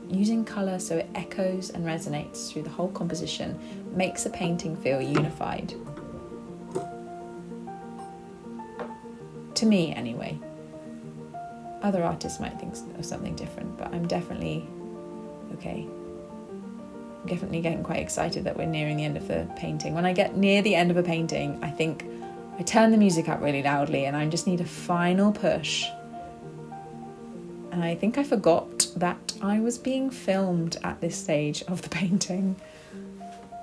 Using colour so it echoes and resonates through the whole composition makes a painting feel unified. To me, anyway. Other artists might think of something different, but I'm definitely getting quite excited that we're nearing the end of the painting. When I get near the end of a painting, I think I turn the music up really loudly and I just need a final push. And I think I forgot that I was being filmed at this stage of the painting.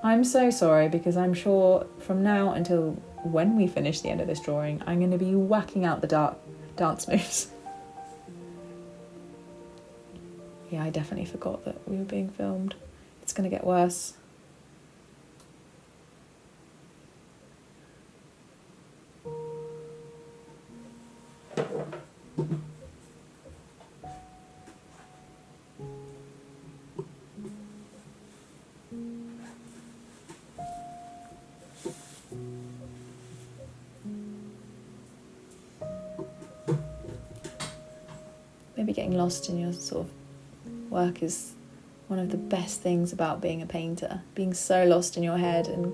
I'm so sorry, because I'm sure from now until when we finish the end of this drawing, I'm going to be whacking out the dance moves. Yeah, I definitely forgot that we were being filmed. It's going to get worse. Maybe getting lost in your sort of work is one of the best things about being a painter, being so lost in your head, and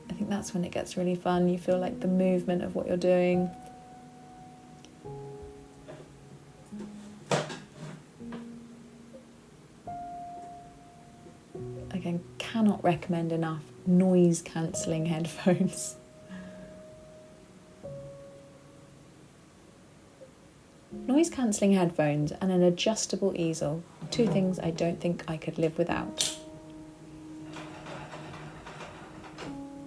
I think that's when it gets really fun. You feel like the movement of what you're doing. Again, cannot recommend enough noise cancelling headphones. Noise cancelling headphones and an adjustable easel. Two things I don't think I could live without.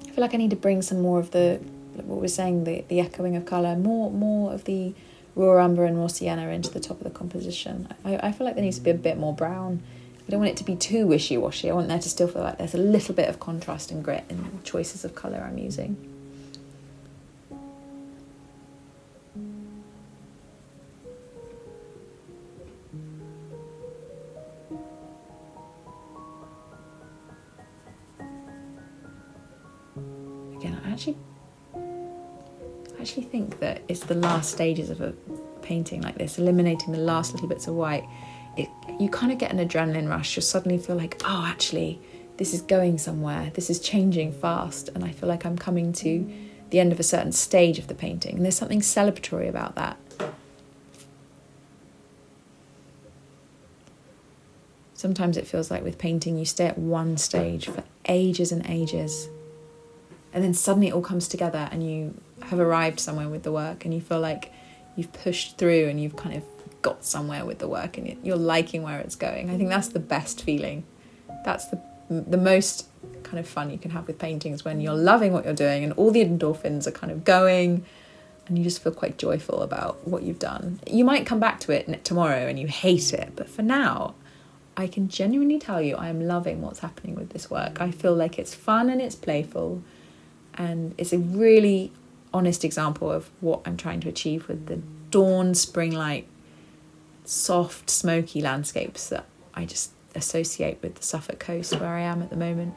I feel like I need to bring some more of what we're saying, the echoing of colour, more of the raw umber and raw sienna into the top of the composition. I feel like there needs to be a bit more brown. I don't want it to be too wishy-washy. I want there to still feel like there's a little bit of contrast and grit in the choices of colour I'm using. Again, I actually think that it's the last stages of a painting like this, eliminating the last little bits of white. You kind of get an adrenaline rush. You suddenly feel like, oh, actually, this is going somewhere. This is changing fast. And I feel like I'm coming to the end of a certain stage of the painting. And there's something celebratory about that. Sometimes it feels like with painting, you stay at one stage for ages and ages. And then suddenly it all comes together and you have arrived somewhere with the work and you feel like you've pushed through and you've kind of got somewhere with the work and you're liking where it's going. I think that's the best feeling. That's the most kind of fun you can have with painting, is when you're loving what you're doing and all the endorphins are kind of going and you just feel quite joyful about what you've done. You might come back to it tomorrow and you hate it, but for now, I can genuinely tell you I am loving what's happening with this work. I feel like it's fun and it's playful, and it's a really honest example of what I'm trying to achieve with the dawn, spring light, soft, smoky landscapes that I just associate with the Suffolk coast where I am at the moment.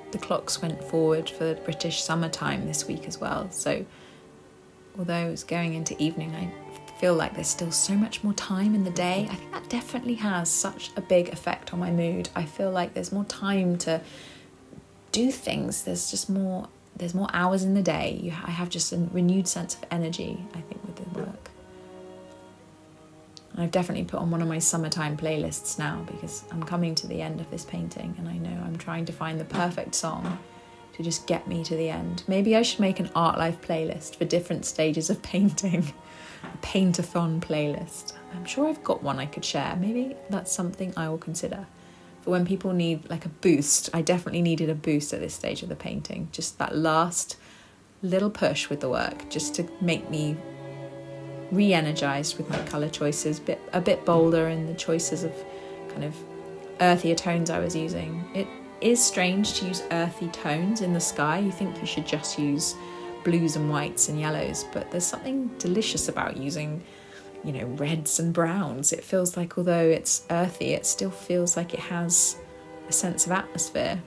The clocks went forward for the British summertime this week as well, so although it's going into evening, I feel like there's still so much more time in the day. I think that definitely has such a big effect on my mood. I feel like there's more time to do things. There's more hours in the day. I have just a renewed sense of energy, I think, with the work. I've definitely put on one of my summertime playlists now because I'm coming to the end of this painting and I know I'm trying to find the perfect song to just get me to the end. Maybe I should make an art life playlist for different stages of painting, a paint-a-thon playlist. I'm sure I've got one I could share. Maybe that's something I will consider but when people need like a boost, I definitely needed a boost at this stage of the painting. Just that last little push with the work, just to make me re-energized with my colour choices, a bit bolder in the choices of kind of earthier tones I was using. It is strange to use earthy tones in the sky. You think you should just use blues and whites and yellows, but there's something delicious about using, you know, reds and browns. It feels like, although it's earthy, it still feels like it has a sense of atmosphere.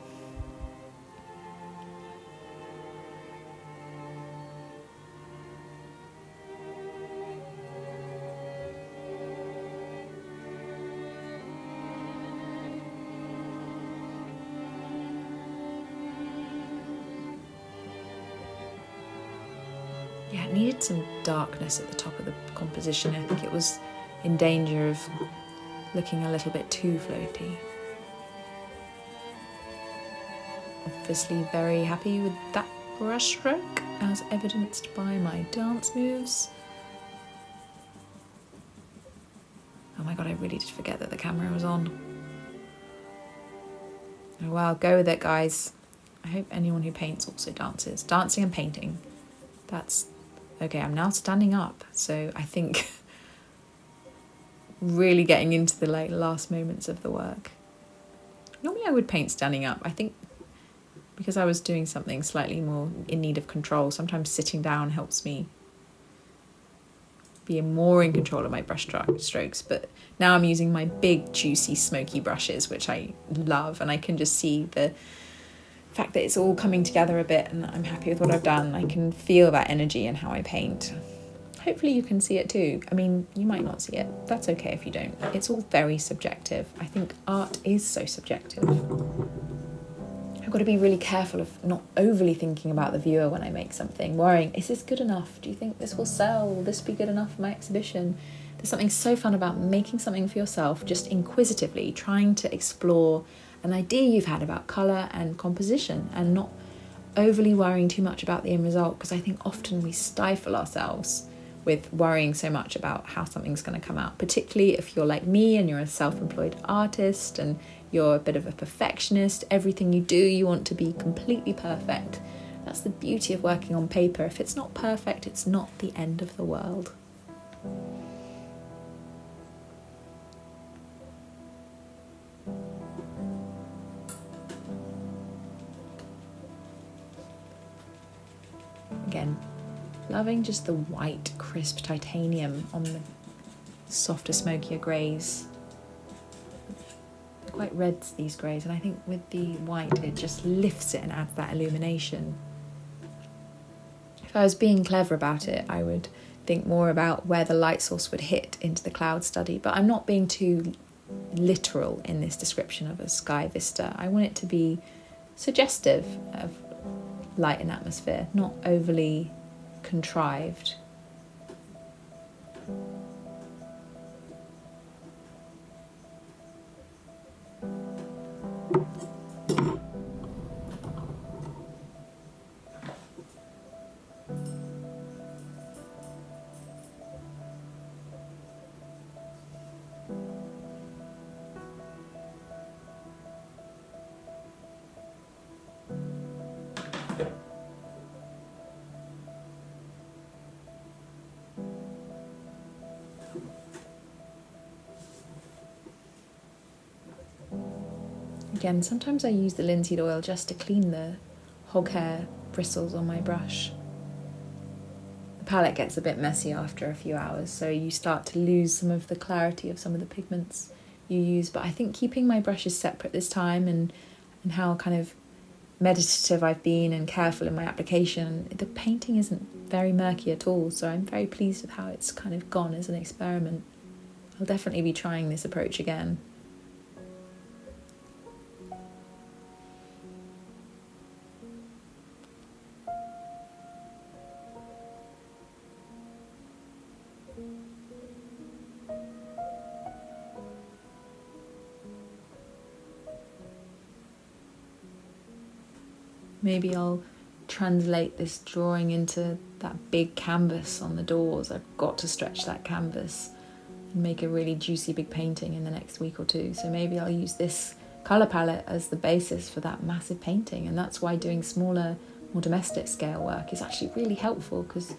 Yeah, it needed some darkness at the top of the composition. I think it was in danger of looking a little bit too floaty. Obviously very happy with that brush stroke, as evidenced by my dance moves. Oh my god, I really did forget that the camera was on. Oh well, go with it, guys. I hope anyone who paints also dances. Dancing and painting. That's... Okay, I'm now standing up, so I think really getting into the last moments of the work. Normally I would paint standing up. I think because I was doing something slightly more in need of control, sometimes sitting down helps me be more in control of my brush strokes. But now I'm using my big, juicy, smoky brushes, which I love, and I can just see the fact that it's all coming together a bit, and I'm happy with what I've done. I can feel that energy in how I paint. Hopefully you can see it too. I mean, you might not see it. That's okay if you don't. It's all very subjective. I think art is so subjective. I've got to be really careful of not overly thinking about the viewer when I make something, worrying, is this good enough? Do you think this will sell? Will this be good enough for my exhibition? There's something so fun about making something for yourself, just inquisitively trying to explore an idea you've had about colour and composition, and not overly worrying too much about the end result, because I think often we stifle ourselves with worrying so much about how something's going to come out, particularly if you're like me and you're a self-employed artist and you're a bit of a perfectionist. Everything you do, you want to be completely perfect. That's the beauty of working on paper. If it's not perfect, it's not the end of the world. Again, loving just the white, crisp titanium on the softer, smokier greys. They're quite reds, these greys, and I think with the white it just lifts it and adds that illumination. If I was being clever about it, I would think more about where the light source would hit into the cloud study, but I'm not being too literal in this description of a sky vista. I want it to be suggestive of light and atmosphere, not overly contrived. Again, sometimes I use the linseed oil just to clean the hog hair bristles on my brush. The palette gets a bit messy after a few hours, so you start to lose some of the clarity of some of the pigments you use. But I think keeping my brushes separate this time, and how kind of meditative I've been and careful in my application, the painting isn't very murky at all, so I'm very pleased with how it's kind of gone as an experiment. I'll definitely be trying this approach again. Maybe I'll translate this drawing into that big canvas on the doors. I've got to stretch that canvas and make a really juicy big painting in the next week or two. So maybe I'll use this colour palette as the basis for that massive painting. And that's why doing smaller, more domestic scale work is actually really helpful, because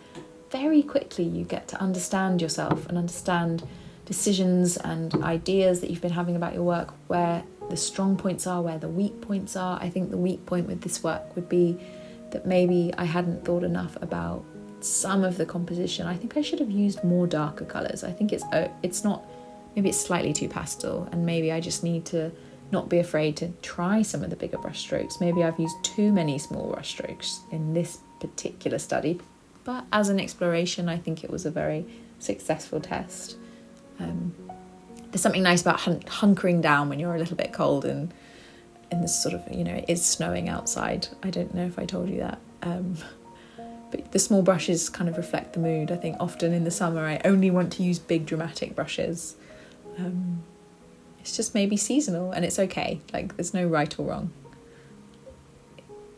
very quickly you get to understand yourself and understand decisions and ideas that you've been having about your work, where the strong points are, where the weak points are. I think the weak point with this work would be that maybe I hadn't thought enough about some of the composition. I think I should have used more darker colours. I think it's not, maybe it's slightly too pastel, and maybe I just need to not be afraid to try some of the bigger brush strokes. Maybe I've used too many small brush strokes in this particular study, but as an exploration, I think it was a very successful test. There's something nice about hunkering down when you're a little bit cold and in this sort of, it is snowing outside. I don't know if I told you that. But the small brushes kind of reflect the mood. I think often in the summer I only want to use big dramatic brushes. It's just maybe seasonal, and it's okay. Like, there's no right or wrong.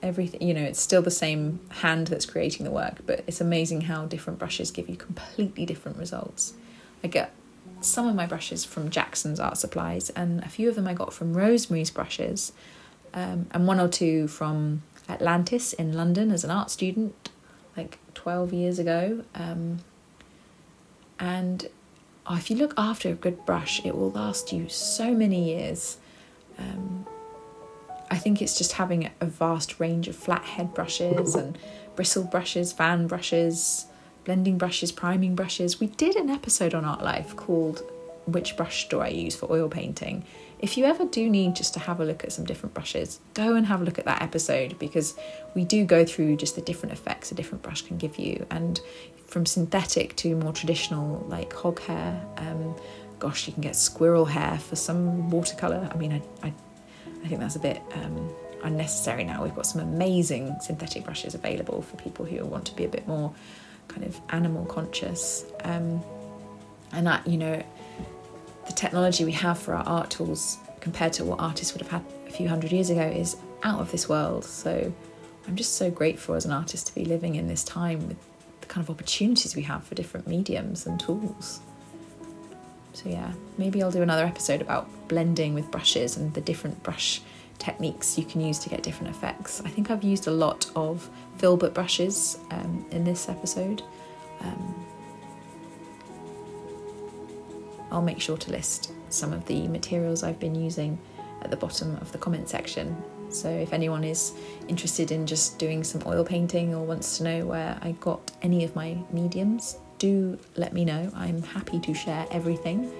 Everything, it's still the same hand that's creating the work, but it's amazing how different brushes give you completely different results. I get some of my brushes from Jackson's Art Supplies, and a few of them I got from Rosemary's brushes, and one or two from Atlantis in London as an art student, like 12 years ago. And if you look after a good brush, it will last you so many years. I think it's just having a vast range of flat head brushes and bristle brushes, fan brushes, blending brushes, priming brushes. We did an episode on Art Life called Which Brush Do I Use for Oil Painting? If you ever do need just to have a look at some different brushes, go and have a look at that episode, because we do go through just the different effects a different brush can give you. And from synthetic to more traditional, like hog hair, you can get squirrel hair for some watercolour. I mean, I think that's a bit unnecessary now. We've got some amazing synthetic brushes available for people who want to be a bit more kind of animal conscious. And that, the technology we have for our art tools compared to what artists would have had a few hundred years ago is out of this world. So I'm just so grateful as an artist to be living in this time with the kind of opportunities we have for different mediums and tools. So yeah, maybe I'll do another episode about blending with brushes and the different brush techniques you can use to get different effects. I think I've used a lot of filbert brushes in this episode. I'll make sure to list some of the materials I've been using at the bottom of the comment section. So if anyone is interested in just doing some oil painting or wants to know where I got any of my mediums, do let me know. I'm happy to share everything.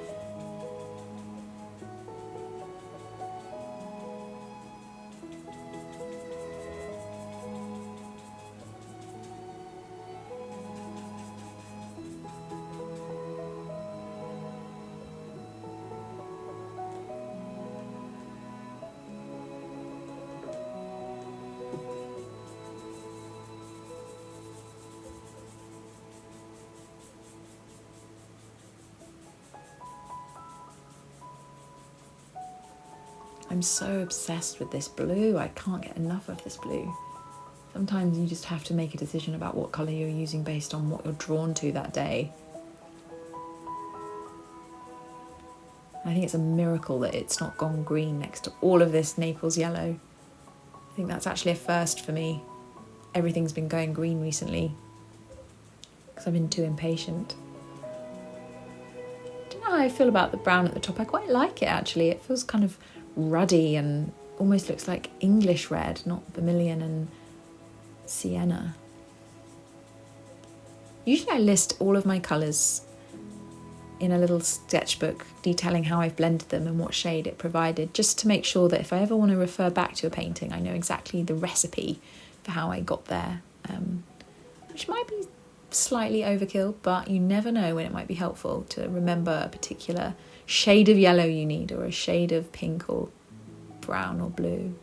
I'm so obsessed with this blue. I can't get enough of this blue. Sometimes you just have to make a decision about what colour you're using based on what you're drawn to that day. I think it's a miracle that it's not gone green next to all of this Naples yellow. I think that's actually a first for me. Everything's been going green recently because I've been too impatient. I don't know how I feel about the brown at the top. I quite like it actually. It feels kind of ruddy and almost looks like English red, not Vermillion and Sienna. Usually I list all of my colours in a little sketchbook detailing how I've blended them and what shade it provided, just to make sure that if I ever want to refer back to a painting, I know exactly the recipe for how I got there, which might be slightly overkill, but you never know when it might be helpful to remember a particular shade of yellow you need, or a shade of pink or brown or blue.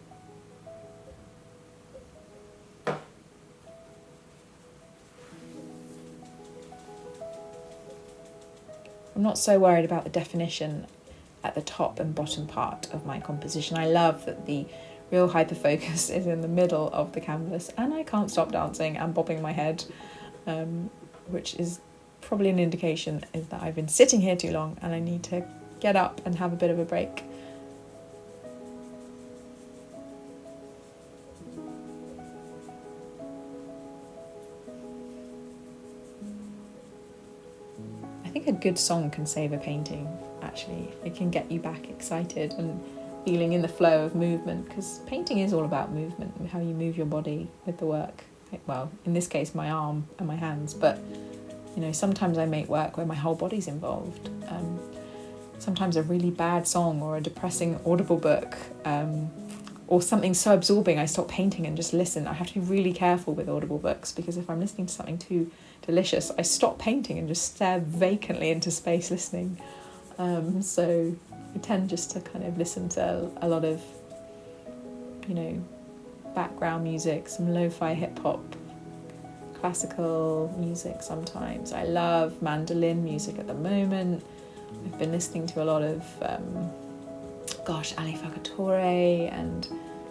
I'm not so worried about the definition at the top and bottom part of my composition. I love that the real hyperfocus is in the middle of the canvas, and I can't stop dancing and bobbing my head, which is probably an indication is that I've been sitting here too long and I need to get up and have a bit of a break. think a good song can save a painting, actually. It can get you back excited and feeling in the flow of movement, because painting is all about movement and how you move your body with the work. Well, in this case, my arm and my hands, but you know, sometimes I make work where my whole body's involved. Sometimes a really bad song or a depressing audible book, or something so absorbing I stop painting and just listen. I have to be really careful with audible books, because if I'm listening to something too delicious, I stop painting and just stare vacantly into space listening. So I tend just to kind of listen to a lot of, you know, background music, some lo-fi hip-hop, classical music sometimes. I love mandolin music at the moment. I've been listening to a lot of, Ali Fagatore, and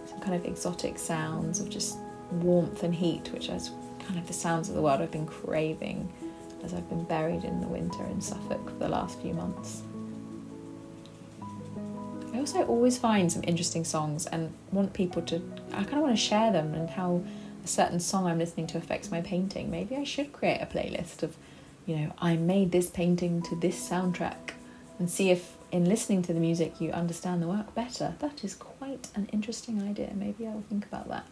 some kind of exotic sounds of just warmth and heat, which is kind of the sounds of the world I've been craving as I've been buried in the winter in Suffolk for the last few months. I also always find some interesting songs and want people to, I kind of want to share them, and how a certain song I'm listening to affects my painting. Maybe I should create a playlist of, you know, I made this painting to this soundtrack, and see if in listening to the music you understand the work better. That is quite an interesting idea. Maybe I'll think about that.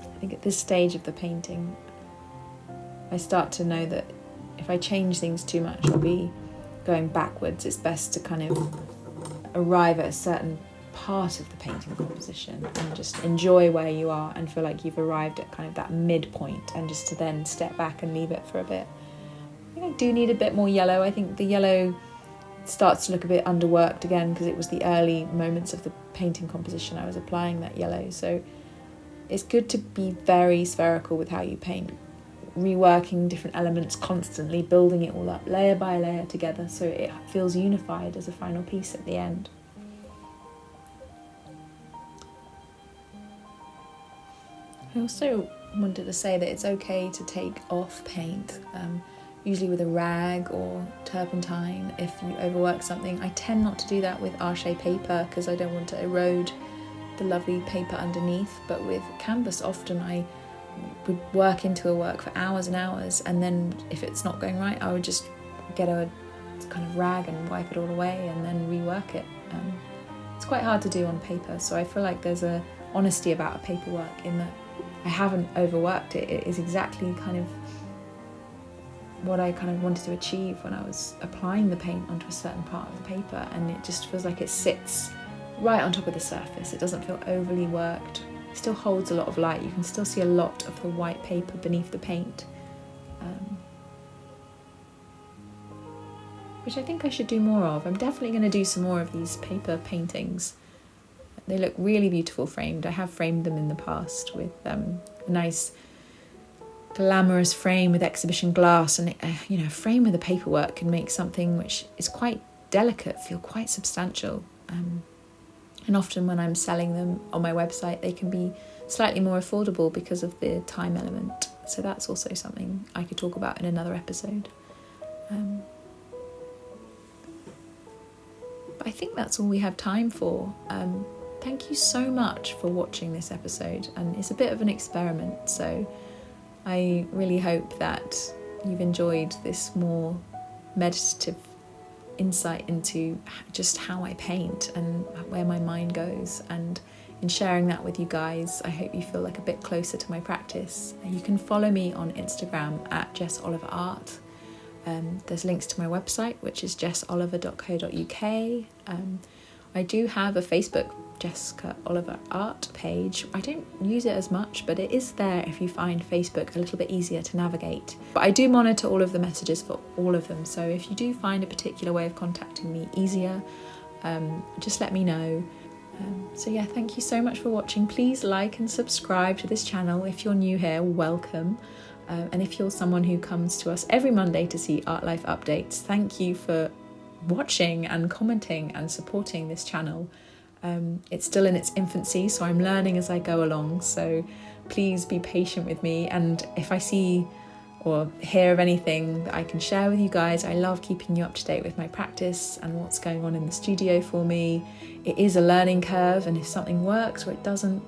I think at this stage of the painting, I start to know that if I change things too much, I'll be going backwards. It's best to kind of arrive at a certain part of the painting composition and just enjoy where you are and feel like you've arrived at kind of that midpoint, and just to then step back and leave it for a bit. I think I do need a bit more yellow. I think the yellow starts to look a bit underworked again, because it was the early moments of the painting composition I was applying that yellow. So it's good to be very spherical with how you paint, reworking different elements constantly, building it all up layer by layer together so it feels unified as a final piece at the end. I also wanted to say that it's okay to take off paint, usually with a rag or turpentine if you overwork something. I tend not to do that with arche paper because I don't want to erode the lovely paper underneath, but with canvas often I would work into a work for hours and hours, and then if it's not going right I would just get a kind of rag and wipe it all away and then rework it. It's quite hard to do on paper, so I feel like there's a honesty about a paperwork in that I haven't overworked it. It is exactly kind of what I kind of wanted to achieve when I was applying the paint onto a certain part of the paper, and it just feels like it sits right on top of the surface. It doesn't feel overly worked. It still holds a lot of light. You can still see a lot of the white paper beneath the paint, which I think I should do more of. I'm definitely going to do some more of these paper paintings. They look really beautiful framed. I have framed them in the past with a nice glamorous frame with exhibition glass, and a frame with the paperwork can make something which is quite delicate feel quite substantial. And often when I'm selling them on my website, they can be slightly more affordable because of the time element. So that's also something I could talk about in another episode. But I think that's all we have time for. Thank you so much for watching this episode, and it's a bit of an experiment, so I really hope that you've enjoyed this more meditative insight into just how I paint and where my mind goes, and in sharing that with you guys, I hope you feel like a bit closer to my practice. You can follow me on Instagram at JessOliverArt. There's links to my website, which is jessoliver.co.uk. I do have a Facebook Jessica Oliver Art page. I don't use it as much, but it is there if you find Facebook a little bit easier to navigate. But I do monitor all of the messages for all of them, so if you do find a particular way of contacting me easier, just let me know. So yeah, thank you so much for watching. Please like and subscribe to this channel. If you're new here, welcome. And if you're someone who comes to us every Monday to see Art Life updates, thank you for watching and commenting and supporting this channel. It's still in its infancy, so I'm learning as I go along, so please be patient with me. And if I see or hear of anything that I can share with you guys, I love keeping you up to date with my practice and what's going on in the studio for me. It is a learning curve, and if something works or it doesn't,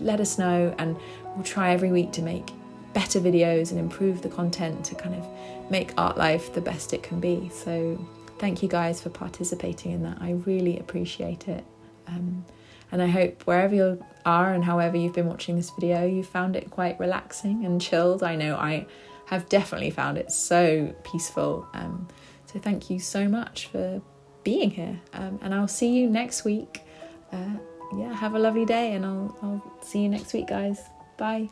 let us know, and we'll try every week to make better videos and improve the content to kind of make Art Life the best it can be. So thank you guys for participating in that. I really appreciate it. And I hope wherever you are and however you've been watching this video, you found it quite relaxing and chilled. I know I have definitely found it so peaceful. So thank you so much for being here. And I'll see you next week. Have a lovely day, and I'll see you next week, guys. Bye.